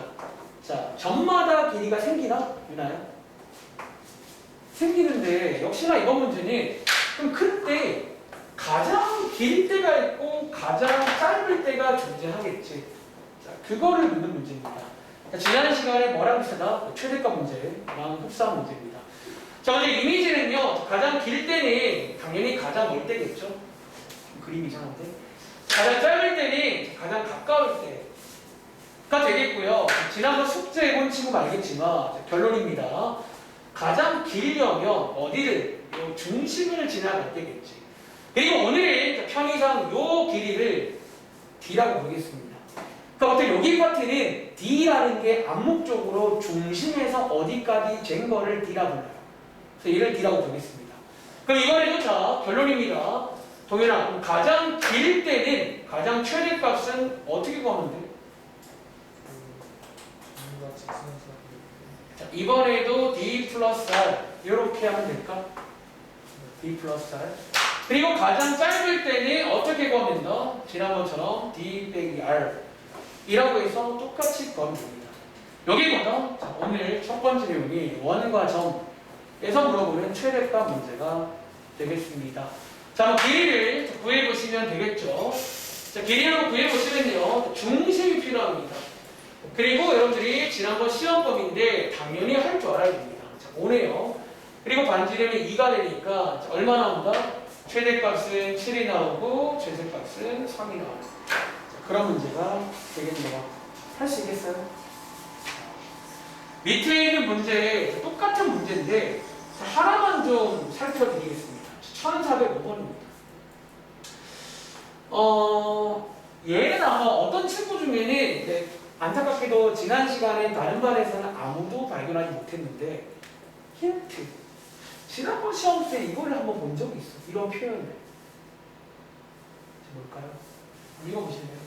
Speaker 1: 자, 점마다 길이가 생기나? 유나요? 생기는데 역시나 이번 문제는 좀 클 때 가장 길 때가 있고 가장 짧을 때가 존재하겠지. 자, 그거를 묻는 문제입니다. 자, 지난 시간에 뭐랑 비슷하다? 최대값 문제랑 흡사한 문제입니다. 자, 먼저 이미지는요, 가장 길 때는 당연히 가장 멀 때겠죠. 그림이 이상한데. 가장 짧을 때는 가장 가까울 때가 되겠고요. 지난번 숙제해본 친구는 알겠지만 결론입니다. 가장 길려면 어디를? 요 중심을 지나갈 때겠지. 그리고 오늘은 편의상 요 길이를 D라고 보겠습니다. 그러니까 어떻게 여기 파트는 D라는 게 암묵적으로 중심에서 어디까지 잰 거를 D라고 불러요. 그래서 얘를 D라고 보겠습니다. 그럼 이번에도 자 결론입니다. 동현아, 그럼 가장 길 때는 가장 최대값은 어떻게 구하면 돼?
Speaker 2: 점과 직선 사이.
Speaker 1: 자, 이번에도 D 플러스 R 이렇게 하면 될까? D 플러스 R. 그리고 가장 짧을 때는 어떻게 구하면 된다? 지난번처럼 D 빼기 R 이라고 해서 똑같이 구하면 됩니다. 여기 뭐다? 자, 오늘 첫 번째 내용이 원과 점에서 물어보는 최대값 문제가 되겠습니다. 자, 길이를 구해보시면 되겠죠. 자, 길이를 구해보시면요, 중심이 필요합니다. 그리고 여러분들이 지난번 시험범인데 당연히 할 줄 알아야 됩니다. 자, 오네요. 그리고 반지름이 2가 되니까 자, 얼마 나온다? 최대값은 7이 나오고 최대값은 3이 나오고. 자, 그런 문제가 되겠네요. 할 수 있겠어요? 밑에 있는 문제 똑같은 문제인데 하나만 좀 살펴드리겠습니다. 1405번입니다. 얘는 아마 어떤 친구 중에는 안타깝게도 지난 시간에 다른 반에서는 아무도 발견하지 못했는데 힌트. 지난번 시험 때 이거를 한번 본 적이 있어. 이런 표현을. 뭘까요? 읽어보실래요?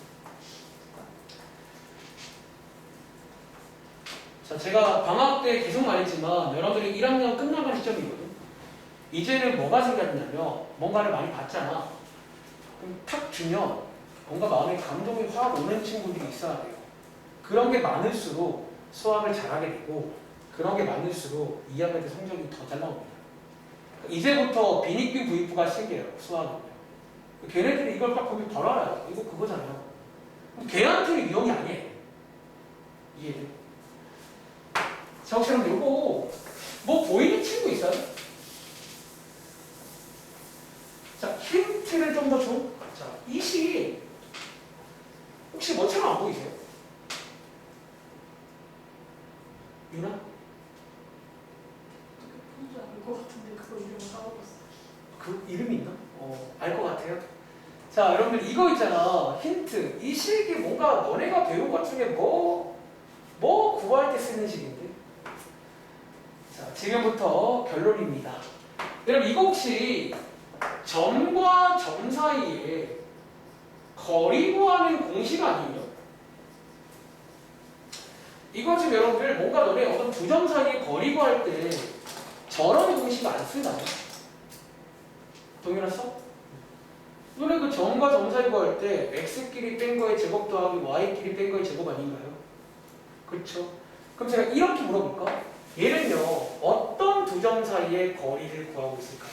Speaker 1: 자, 제가 방학 때 계속 말했지만 여러분들이 1학년 끝나간 시점이거든. 이제는 뭐가 생겼냐면 뭔가를 많이 봤잖아. 그럼 탁 주면 뭔가 마음에 감동이 확 오는 친구들이 있어야 돼요. 그런 게 많을수록 수학을 잘하게 되고 그런 게 많을수록 2학년 때 성적이 더 잘 나옵니다. 이제부터 비닉빈 부익부가 생겨요. 수학은요. 걔네들이 이걸 딱 보면 바로 알아요. 이거 그거잖아요. 걔한테는 유형이 아니에요. 이해돼? 자, 혹시 여러분 이거 뭐 보이는 친구 있어요? 자, 힌트를 좀 더 줘. 자, 이 시 혹시 뭐처럼 안 보이세요? 유나?
Speaker 4: 뭔지 알 것 같은데 그거 이름을 까먹었어.
Speaker 1: 그 이름이 있나? 알 것 같아요. 자, 여러분들 이거 있잖아. 힌트. 이 식이 뭔가 너네가 배운 것 중에 뭐 구할 때 쓰는 식인데. 자, 지금부터 결론입니다. 여러분 이거 혹시 점과 점 사이에 거리 구하는 공식 아니에요? 이거 지금 여러분들 뭔가 너네 어떤 두 점 사이에 거리 구할 때 저런 공식 안 쓰나요? 동일했어? 너네 그 점과 점 사이 구할 때 x끼리 뺀 거의 제곱 더하기 y끼리 뺀 거의 제곱 아닌가요? 그렇죠? 그럼 제가 이렇게 물어볼까? 얘는요 어떤 두 점 사이의 거리를 구하고 있을까요?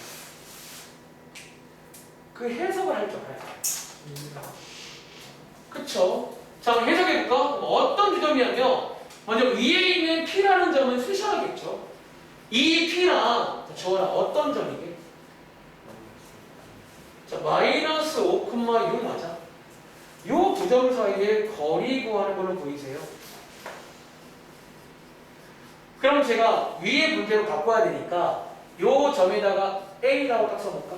Speaker 1: 그 해석을 할 줄 알아요. 그쵸? 자, 그럼 해석해볼까? 어떤 두 점이냐면 먼저 위에 있는 P라는 점은 쓰셔야겠죠? 이 P랑 저랑 어떤 점이게? 자, 마이너스 5,6 맞아? 요 두 점 사이에 거리 구하는 걸로 보이세요? 그럼 제가 위에 문제로 바꿔야 되니까 요 점에다가 A라고 딱 써볼까?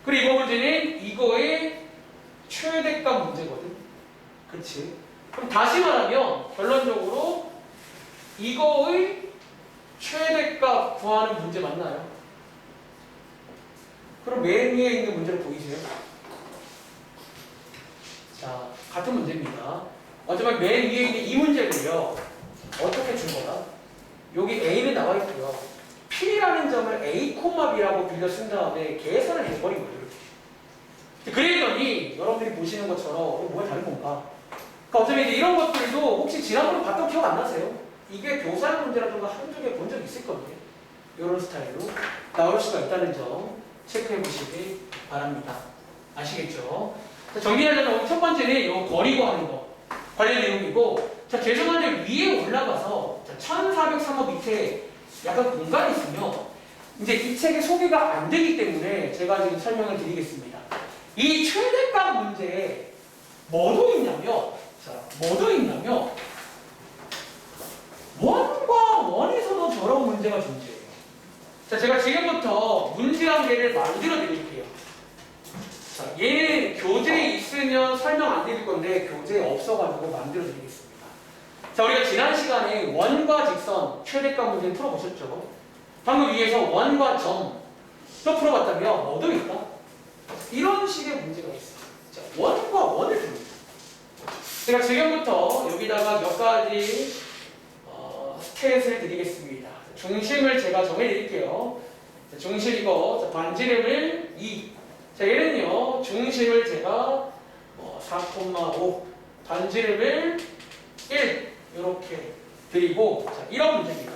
Speaker 1: 그리고 이번 문제는 이거의 최대값 문제거든. 그치? 그럼 다시 말하면 결론적으로 이거의 최대값 구하는 문제 맞나요? 그럼 맨 위에 있는 문제를 보이세요? 자, 같은 문제입니다. 어쩌면 맨 위에 있는 이 문제를요 어떻게 준 거다? 여기 A는 나와 있고요. P라는 점을 A, B라고 빌려 쓴 다음에 계산을 해버린 거예요. 그랬더니 여러분들이 보시는 것처럼 뭐가 다른 건가? 그러니까 어쩌면 이제 이런 것들도 혹시 지난번에 봤던 기억 안 나세요? 이게 교사형 문제라든가 한두 개 본 적 있을 거예요. 이런 스타일로 나올 수가 있다는 점 체크해 보시기 바랍니다. 아시겠죠? 자, 정리하자면 첫 번째는 요 거리 구하는 거 관련 내용이고, 자, 죄송한데 위에 올라가서 1403호 밑에 약간 공간이 있으면 이제 이 책의 소개가 안 되기 때문에 제가 지금 설명을 드리겠습니다. 이 최대값 문제에 뭐도 있냐면, 원과 원에서도 저런 문제가 존재해요. 자, 제가 지금부터 문제 한 개를 만들어 드릴게요. 자, 얘는 교재에 있으면 설명 안 드릴 건데 교재에 없어가지고 만들어 드리겠습니다. 자, 우리가 지난 시간에 원과 직선 최대값 문제를 풀어보셨죠? 방금 위에서 원과 점 또 풀어봤다면 뭐도 있다? 이런 식의 문제가 있어요. 자, 원과 원을 줍니다. 제가 지금부터 여기다가 몇 가지 스탯을 드리겠습니다. 중심을 제가 정해드릴게요. 자, 중심 이거 자, 반지름을 2. 자, 얘는요 중심을 제가 4,5 반지름을 1 이렇게 드리고, 자, 이런 문제입니다.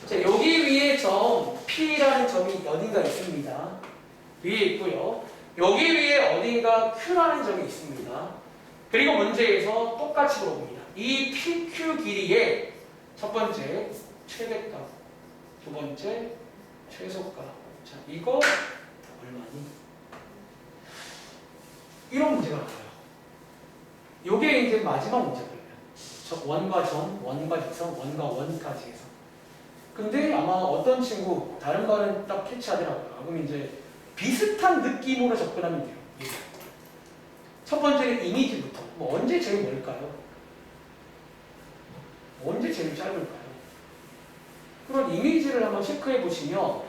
Speaker 1: 자, 여기 위에 점 P라는 점이 어딘가 있습니다. 위에 있고요. 여기 위에 어딘가 Q라는 점이 있습니다. 그리고 문제에서 똑같이 물어봅니다. 이 PQ 길이의 첫 번째 최대값, 두 번째 최소값. 자, 이거 얼마니? 이런 문제가 나와요. 요게 이제 마지막 문제거든요. 원과 점, 원과 직선, 원과 원까지 해서. 근데 아마 어떤 친구 다른 거는 딱 캐치하더라고요. 그럼 이제 비슷한 느낌으로 접근하면 돼요. 첫 번째는 이미지부터. 뭐 언제 제일 멀까요? 언제 제일 짧을까요? 그런 이미지를 한번 체크해 보시면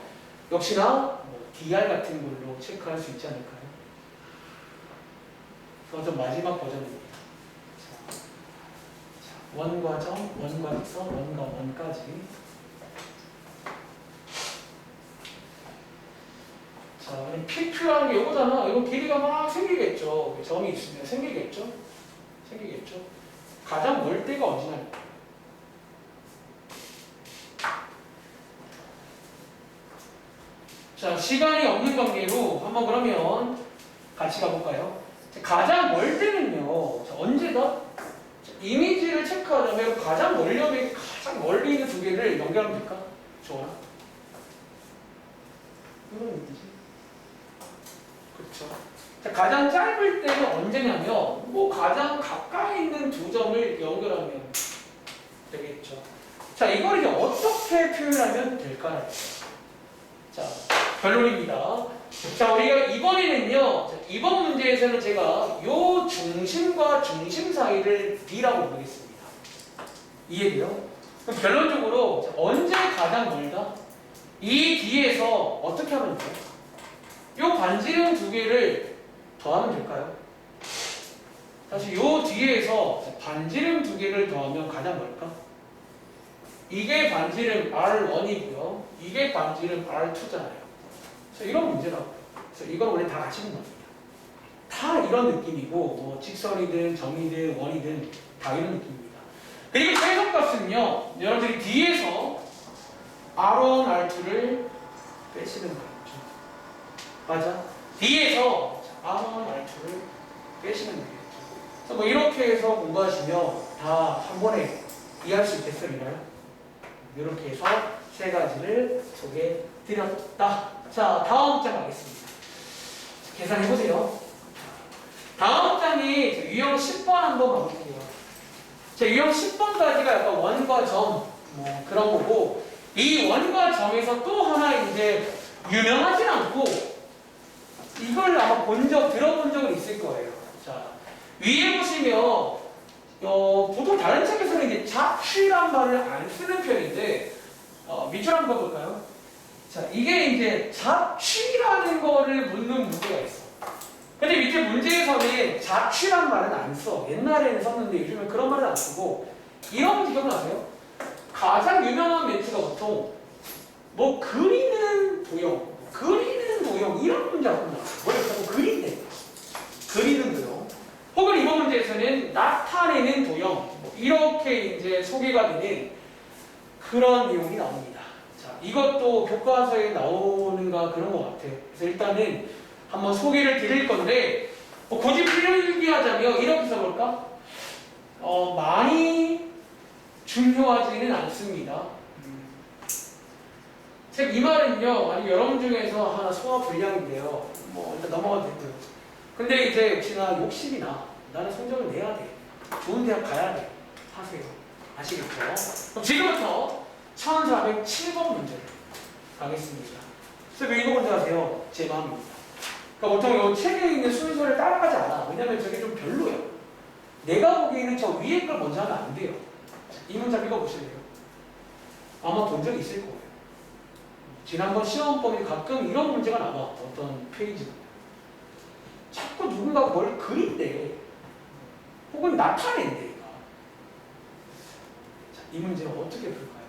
Speaker 1: 역시나 뭐 DR 같은 걸로 체크할 수 있지 않을까요? 그것은 마지막 버전입니다. 자, 원과 점, 원과 직선, 원과 원까지. 자, PQ라는 게 이거잖아. 이거 길이가 막 생기겠죠. 점이 있으면 생기겠죠? 가장 멀 때가 언제나. 자, 시간이 없는 관계로 한번 그러면 같이 가볼까요? 가장 멀 때는요, 자, 언제다? 자, 이미지를 체크하자면 가장 멀리 있는 두 개를 연결하면 될까? 좋아. 이건 이미지. 그렇죠. 자, 가장 짧을 때는 언제냐면 뭐 가장 가까이 있는 두 점을 연결하면 되겠죠. 자, 이걸 이제 어떻게 표현하면 될까요? 자, 결론입니다. 자, 우리가 이번에는요, 자, 이번 문제에서는 제가 요 중심과 중심 사이를 D라고 부르겠습니다. 이해돼요? 그럼 결론적으로 자, 언제 가장 멀다? 이 D에서 어떻게 하면 돼요? 요 반지름 두 개를 더하면 될까요? 다시 요 뒤에서 반지름 두 개를 더하면 가장 멀까? 이게 반지름 R1이고요. 이게 반지름 R2잖아요. 그래서 이런 문제라고. 그래서 이건 원래 다 아시는 겁니다. 다 이런 느낌이고 뭐 직선이든 점이든 원이든 다 이런 느낌입니다. 그리고 최소값은요. 여러분들이 D에서 R1, R2를 빼시는 거겠죠. 맞아? D에서 R1, R2를 빼시는 거예요. 그래서 뭐 이렇게 해서 공부하시면 다 한 번에 이해할 수 있겠습니다. 이렇게 해서 세 가지를 소개드렸다. 자, 다음 장 가겠습니다. 계산해 보세요. 다음 장이 유형 10번 한번 봐볼게요. 자, 유형 10번까지가 약간 원과 점 뭐 그런 거고, 이 원과 점에서 또 하나 이제 유명하진 않고 이걸 아마 들어본 적은 있을 거예요. 자, 위에 보시면 보통 다른 책에서는 이제 잡취란 말을 안 쓰는 편인데 밑줄 한번 볼까요? 자, 이게 이제 잡취라는 거를 묻는 문제가 있어. 근데 밑에 문제에서는 잡취란 말은 안 써. 옛날에는 썼는데 요즘엔 그런 말을 안 쓰고 이런 문제 기억나세요? 가장 유명한 멘트가 보통 뭐 그리는 도형 이런 문제가 나와요. 뭘 자꾸 그린대. 그리는 도형. 혹은 이번 문제에서는 나타내는 도형 뭐 이렇게 이제 소개가 되는 그런 내용이 나옵니다. 자, 이것도 교과서에 나오는가 그런 것 같아요. 그래서 일단은 한번 소개를 드릴 건데 굳이 필요일기하자면 이렇게 써볼까? 많이 중요하지는 않습니다. 책 이 말은요, 아니 여러분 중에서 하나 소화 불량인데요. 뭐 일단 넘어가도 되고요. 근데 이제 역시나 욕심이 나. 나는 성적을 내야 돼. 좋은 대학 가야 돼. 하세요. 아시겠죠? 그럼 지금부터 1407번 문제를 가겠습니다. 그래서 이거 먼저 하세요. 제 마음입니다. 그러니까 보통 이 책에 있는 순서를 따라가지 않아. 왜냐면 저게 좀 별로예요. 내가 보기에는 저 위에 걸 먼저 하면 안 돼요. 이 문장 읽어보실래요? 아마 본 적이 있을 거예요. 지난번 시험범위 가끔 이런 문제가 나와. 어떤 페이지가. 자꾸 누군가가 뭘 그린대. 혹은 나타낸대. 자, 이 문제는 어떻게 풀까요?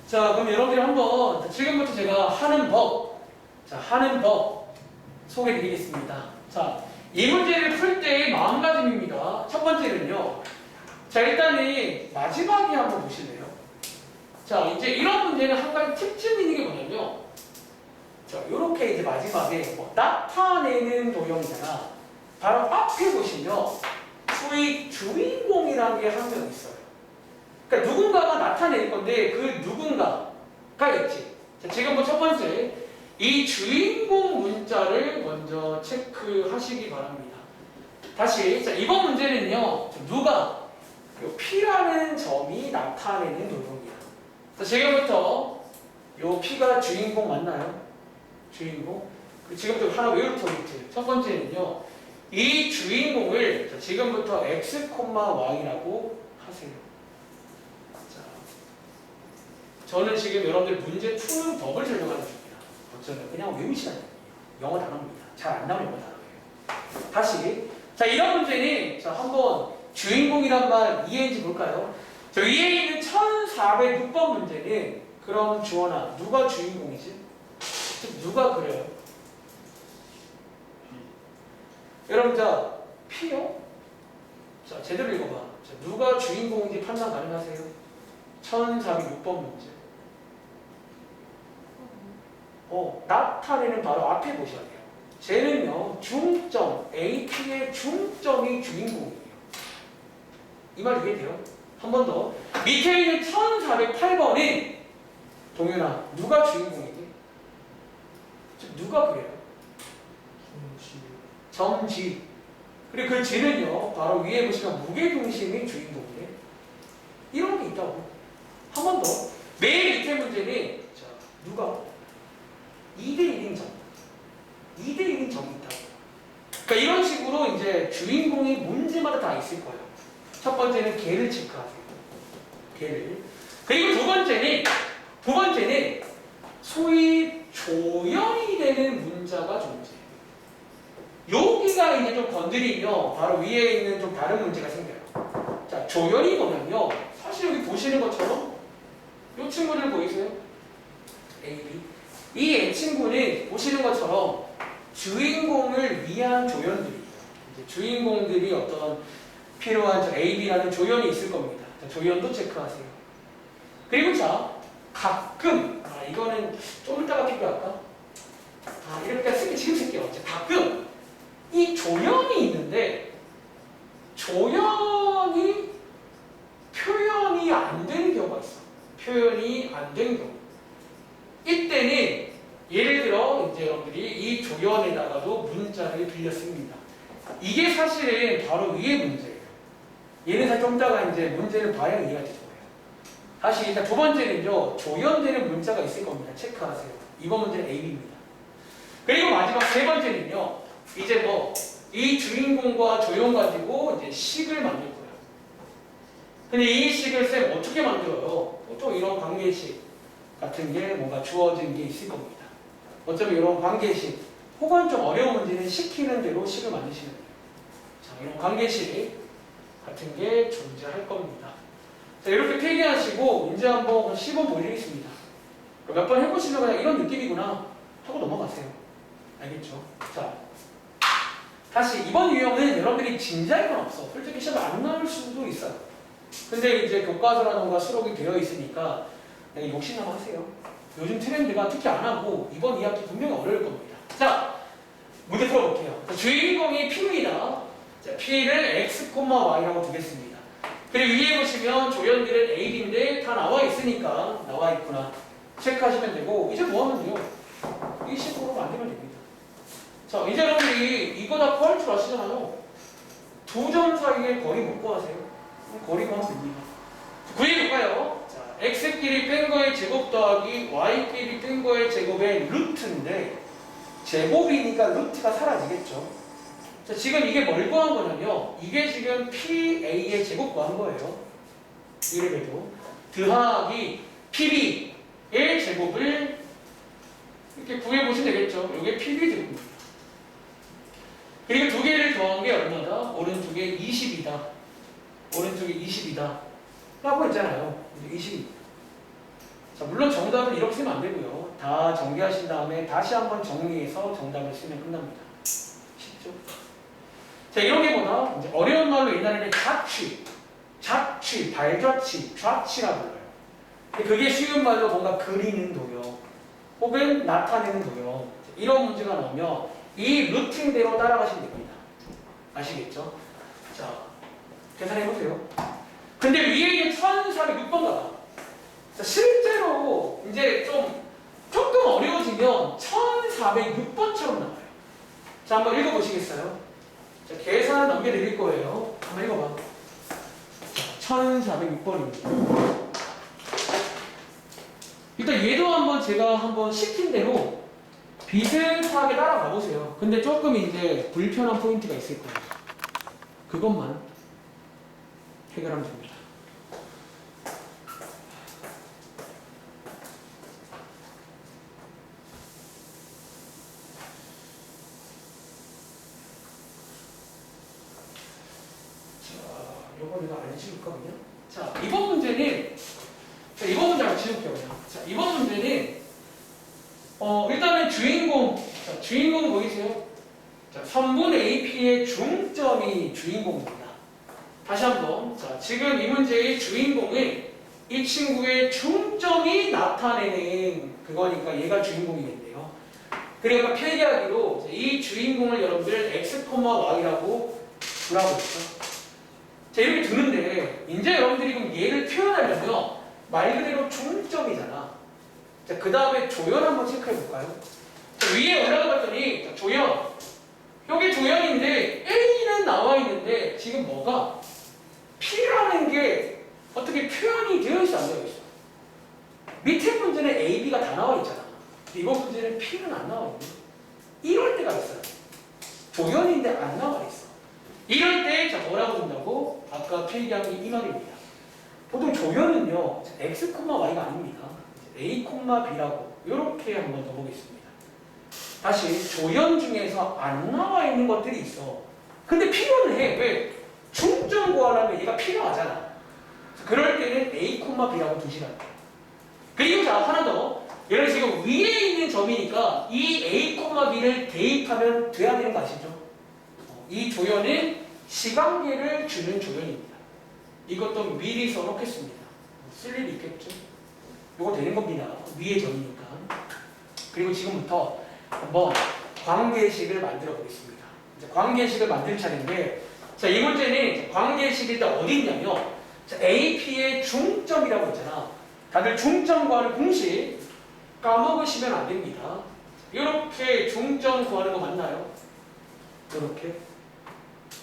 Speaker 1: 자, 그럼 여러분들이 한번 지금부터 제가 하는 법, 소개해 드리겠습니다. 자, 이 문제를 풀 때의 마음가짐입니다. 첫 번째는요. 자, 일단은 마지막에 한번 보실래요? 자, 이제 이런 문제는 한 가지 특징이 있는 게 뭐냐면, 자, 요렇게 이제 마지막에 뭐 나타내는 도형이잖아. 바로 앞에 보시면 소위 주인공이라는 게 한 명 있어요. 그러니까 누군가가 나타낼 건데 그 누군가가 있지. 자, 지금 뭐 첫 번째 이 주인공 문자를 먼저 체크하시기 바랍니다. 다시 자, 이번 문제는요. 누가 요 P라는 점이 나타내는 도형이야. 자, 지금부터 요 P가 주인공 맞나요? 주인공. 지금부터 하나 외울 터겠지. 첫 번째는요. 이 주인공을 자, 지금부터 x, y라고 하세요. 저는 지금 여러분들 문제 푸는 법을 설명하는 중입니다. 어쩌면 그냥 외우시라는 영어 단어입니다. 잘 안 나오는 영어 단어예요. 다시 자 이런 문제는 자 한번 주인공이란 말 이해인지 볼까요? 저 위에 있는 1406번 문제는 그럼 주원아 누가 주인공이지? 즉 누가 그래요? 여러분 자 P요? 자 제대로 읽어봐. 자, 누가 주인공인지 판단 가능하세요? 1406번 문제. 나타내는 바로 앞에 보셔야 돼요. 쟤는요, 중점, AP의 중점이 주인공이에요. 이 말 이해돼요? 한 번 더. 밑에 있는 1408번은 동현아, 누가 주인공이지? 즉, 누가 그래요? 점지. 그리고 그 쟤는요, 바로 위에 보시면 무게중심이 주인공이에요. 이런 게 있다고. 한 번 더. 맨 밑에 문제는, 자, 누가? 2대1인 점. 2대1인 점이 있다고. 그러니까 이런 식으로 이제 주인공이 문제마다 다 있을 거예요. 첫 번째는 개를 체크하세요. 개를. 그리고 두 번째는 소위 조연이 되는 문자가 존재해요. 여기가 이제 좀 건드리면 바로 위에 있는 좀 다른 문제가 생겨요. 자, 조연이 뭐냐면요. 사실 여기 보시는 것처럼 이 친구들 보이세요? A, B. 이 A 친구는 보시는 것처럼 주인공을 위한 조연들이에요. 이제 주인공들이 어떤 필요한 저 A, B라는 조연이 있을 겁니다. 자, 조연도 체크하세요. 그리고 자, 가끔, 이거는 좀 이따가 필요할까? 이렇게 지금 쓸게요. 자, 가끔 이 조연이 있는데 조연이 표현이 안 되는 경우가 있어. 표현이 안 되는 경우. 이때는 예를 들어 이제 여러분들이 이 조연에다가도 문자를 빌렸습니다. 이게 사실은 바로 위의 문제예요. 얘는 사실 좀 이따가 이제 문제를 봐야 이해가 될 거예요. 다시 일단 두 번째는요, 조연되는 문자가 있을 겁니다. 체크하세요. 이번 문제는 AB입니다. 그리고 마지막 세 번째는요, 이제 뭐 이 주인공과 조연 가지고 이제 식을 만들 거예요. 근데 이 식을 쌤 어떻게 만들어요? 보통 이런 관계식 같은 게 뭔가 주어진 게 있을 겁니다. 어쩌면 이런 관계식 혹은 좀 어려운 문제는 시키는 대로 식을 만드시면 돼요. 자, 이런 관계식 같은 게 존재할 겁니다. 자, 이렇게 필기하시고 이제 한번 시범 보여드리겠습니다. 몇 번 해보시면 그냥 이런 느낌이구나 하고 넘어가세요. 알겠죠? 자, 다시 이번 유형은 여러분들이 진지할 건 없어. 솔직히 시험에 안 나올 수도 있어요. 근데 이제 교과서라던가 수록이 되어 있으니까 그냥 욕심나마 하세요. 요즘 트렌드가 특히 안 하고 이번 2학기 분명히 어려울 겁니다. 자, 문제 풀어볼게요. 자, 주인공이 P입니다. 자, P를 X, Y라고 두겠습니다. 그리고 위에 보시면 조연들은 A, B인데 다 나와 있으니까 나와 있구나. 체크하시면 되고 이제 뭐 하면 돼요? 이 식으로 만들면 됩니다. 자, 이제 여러분들이 이거 다 구할 줄 아시잖아요. 두 점 사이의 거리 못 구하세요. 거리만 하면 됩니다. 구해볼까요? 자, x끼리 뺀 거의 제곱 더하기 y끼리 뺀 거의 제곱의 루트인데 제곱이니까 루트가 사라지겠죠. 자, 지금 이게 뭘 구한 거냐면 이게 지금 PA의 제곱 구한 거예요. 이래봬도 더하기 PB의 제곱을 이렇게 구해보시면 되겠죠. 이게 PB 제곱입니다. 그리고 두 개를 더한 게 얼마다? 오른쪽에 20이다. 오른쪽에 20이다. 라고 했잖아요. 20. 자, 물론 정답은 이렇게 쓰면 안 되고요. 다 정리하신 다음에 다시 한번 정리해서 정답을 쓰면 끝납니다. 쉽죠? 자, 이런 게 뭐다? 이제 어려운 말로 옛날에는 잡취, 발자취, 좌취라고 불러요. 근데 그게 쉬운 말로 뭔가 그리는 도형, 혹은 나타내는 도형. 이런 문제가 나오면 이 루틴대로 따라가시면 됩니다. 아시겠죠? 자, 계산해보세요. 근데 위에 있는 1406번 가봐. 자, 실제로 이제 조금 어려워지면 1406번처럼 나와요. 자, 한번 읽어보시겠어요? 자, 계산 넘겨드릴 거예요. 한번 읽어봐. 자, 1406번입니다. 일단 얘도 한번 제가 한번 시킨 대로 비슷하게 따라가 보세요. 근데 조금 이제 불편한 포인트가 있을 거예요. 그것만 해결하면 됩니다. 자, 요거 내가 안 지울거든요. 자, 이번 문제는 이번 문제 한번 지울게요. 그냥. 자, 이번 문제는 일단은 주인공 보이세요? 자, 선분 AP의 중점이 주인공입니다. 다시 한번. 자, 지금 이 문제의 주인공은 이 친구의 중점이 나타내는 그거니까 얘가 주인공이겠네요. 그러니까 필기하기로 이 주인공을 여러분들 X, Y라고 두라고 했죠. 자, 이렇게 두는데 이제 여러분들이 그럼 얘를 표현하려면 말 그대로 중점이잖아. 자, 그 다음에 조연 한번 체크해 볼까요? 자, 위에 올라가 봤더니 자, 조연 여기 조연인데 A는 나와 있는데 지금 뭐가 P라는 게 어떻게 표현이 되어 있어 안 되어 있어? 밑에 문제는 A, B가 다 나와 있잖아. 이번 문제는 P는 안 나와 있네. 이럴 때가 있어요. 조연인데 안 나와 있어. 이럴 때 자 뭐라고 본다고? 아까 필기한 게 이 말입니다. 보통 조연은요 x, y가 아닙니다. a, b라고 이렇게 한번 더 보겠습니다. 다시 조연 중에서 안 나와 있는 것들이 있어. 근데 필요는 해. 왜? 중점 구하려면 얘가 필요하잖아. 그럴 때는 a, b라고 두시라고. 그리고 자 하나 더. 얘는 지금 위에 있는 점이니까 이 a, b를 대입하면 돼야 되는 거 아시죠? 이 조연은 시간계를 주는 조연입니다. 이것도 미리 써놓겠습니다. 쓸 일이 있겠죠? 이거 되는 겁니다. 위의 점이니까. 그리고 지금부터 한번 관계식을 만들어 보겠습니다. 이제 관계식을 만들 차례인데, 자, 이 문제는 관계식이 일단 어디 있냐면, 자, AP의 중점이라고 있잖아. 다들 중점 구하는 공식 까먹으시면 안 됩니다. 이렇게 중점 구하는 거 맞나요?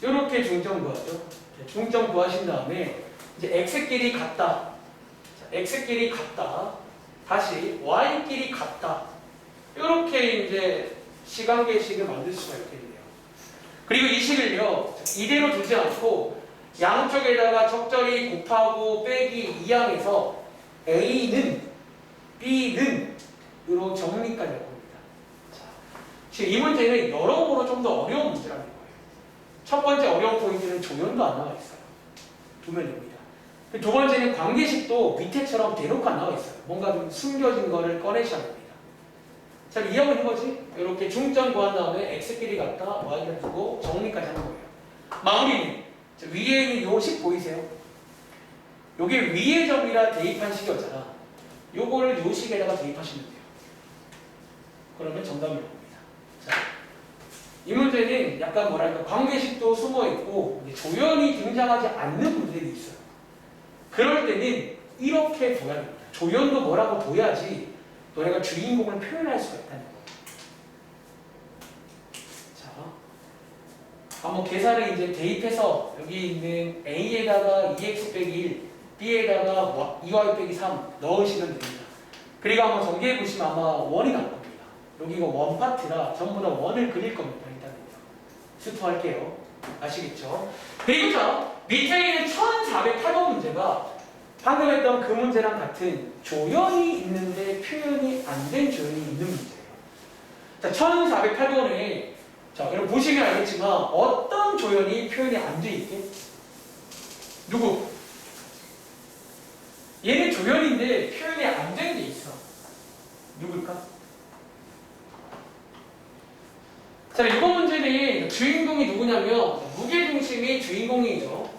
Speaker 1: 이렇게 중점 구하죠. 중점 구하신 다음에 이제 x끼리 같다. 자, x끼리 같다. 다시 y끼리 같다. 이렇게 이제 시간계식을 만들 수가 있겠네요. 그리고 이 식을요 이대로 두지 않고 양쪽에다가 적절히 곱하고 빼기 이항해서 a는 b는 으로 정리까지 할 겁니다. 자, 지금 이 문제는 여러모로 좀 더 어려운 문제라는 거예요. 첫 번째 어려운 포인트는 조연도 안 나와 있어요. 두면 됩니다. 두 번째는 관계식도 밑에처럼 대놓고 안 나와 있어요. 뭔가 좀 숨겨진 거를 꺼내셔야 됩니다. 자, 이해하고 있는 거지? 이렇게 중점 구한 다음에 x끼리 갖다 y를 두고 정리까지 하는 거예요. 마무리는 자, 위에 있는 요 식 보이세요? 요게 위의 점이라 대입한 식이었잖아. 요거를 요 식에다가 대입하시면 돼요. 그러면 정답이 나옵니다. 자, 이 문제는 약간 뭐랄까 관계식도 숨어있고 조연이 등장하지 않는 문제들이 있어요. 그럴 때는 이렇게 둬야 됩니다. 조연도 뭐라고 둬야지 너네가 주인공을 표현할 수가 있다는 거예요. 자, 한번 계산을 이제 대입해서 여기 있는 A에다가 2x 빼기 1, B에다가 2y 빼기 3 넣으시면 됩니다. 그리고 한번 전개해 보시면 아마 원이 나올 겁니다. 여기가 원 파트라 전부 다 원을 그릴 겁니다. 일단은요. 스포할게요. 아시겠죠? 그리고 자, 밑에 있는 1408번 문제가 방금 했던 그 문제랑 같은 조연이 있는데 표현이 안 된 조연이 있는 문제예요. 자, 1408번에 자, 여러분 보시면 알겠지만 어떤 조연이 표현이 안 돼 있게? 누구? 얘는 조연인데 표현이 안 된 게 있어. 누굴까? 자, 이번 문제는 주인공이 누구냐면 무게중심이 주인공이죠.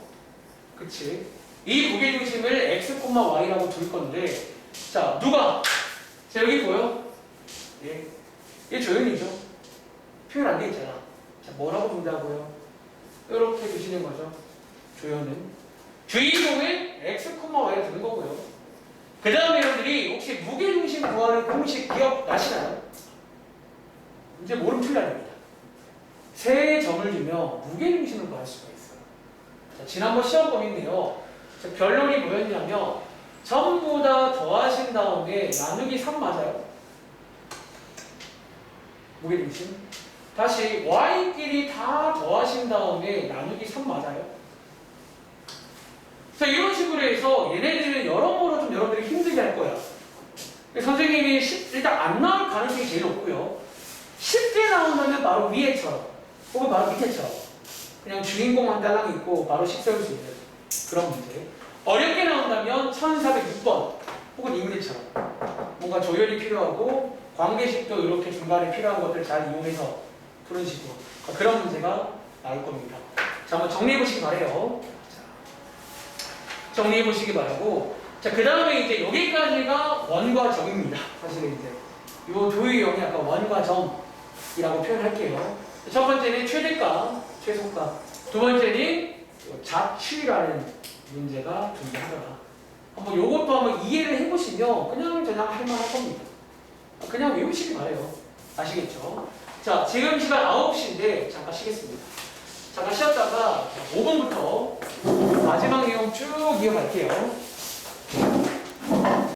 Speaker 1: 그치? 이 무게중심을 x, y라고 둘 건데 자, 누가? 자, 여기 보여? 예. 얘 조연이죠. 표현 안 돼 있잖아. 자, 뭐라고 둔다고요? 이렇게 두시는 거죠. 조연은 주인공을 x, y를 두는 거고요. 그 다음에 여러분들이 혹시 무게중심 구하는 공식 기억나시나요? 이제 모르면 틀려집니다. 세 점을 주면 무게중심을 구할 수가 있어요. 자, 지난번 시험범위인데요. 결론이 뭐였냐면 전부 다 더하신 다음에 나누기 3 맞아요. 무게중심. 다시 y끼리 다 더하신 다음에 나누기 3 맞아요. 자, 이런 식으로 해서 얘네들은 여러모로 좀 여러분들이 힘들게 할 거야. 선생님이 일단 안 나올 가능성이 제일 높고요. 쉽게 나온다면 바로 위에처럼 혹은 바로 밑에처럼 그냥 주인공 한 달랑 있고 바로 식 세울 수 있는 그런 문제. 어렵게 나온다면 1406번 혹은 이 문제처럼 뭔가 조율이 필요하고 관계식도 이렇게 중간에 필요한 것들 잘 이용해서 푸는 식으로 그런 문제가 나올 겁니다. 자, 한번 정리해 보시기 바래요. 정리해 보시기 바라고. 자, 그 다음에 이제 여기까지가 원과 점입니다. 사실은 이제 요 도유형이 약간 원과 점이라고 표현할게요. 첫 번째는 최대값, 최소값. 두 번째는 자취라는 문제가 존재하더라. 한번 요것도 한번 이해를 해보시면 그냥 할만할 겁니다. 그냥 외우시기 바래요. 아시겠죠? 자, 지금 시간 9시인데 잠깐 쉬겠습니다. 잠깐 쉬었다가 5분부터 마지막 내용 쭉 이어갈게요.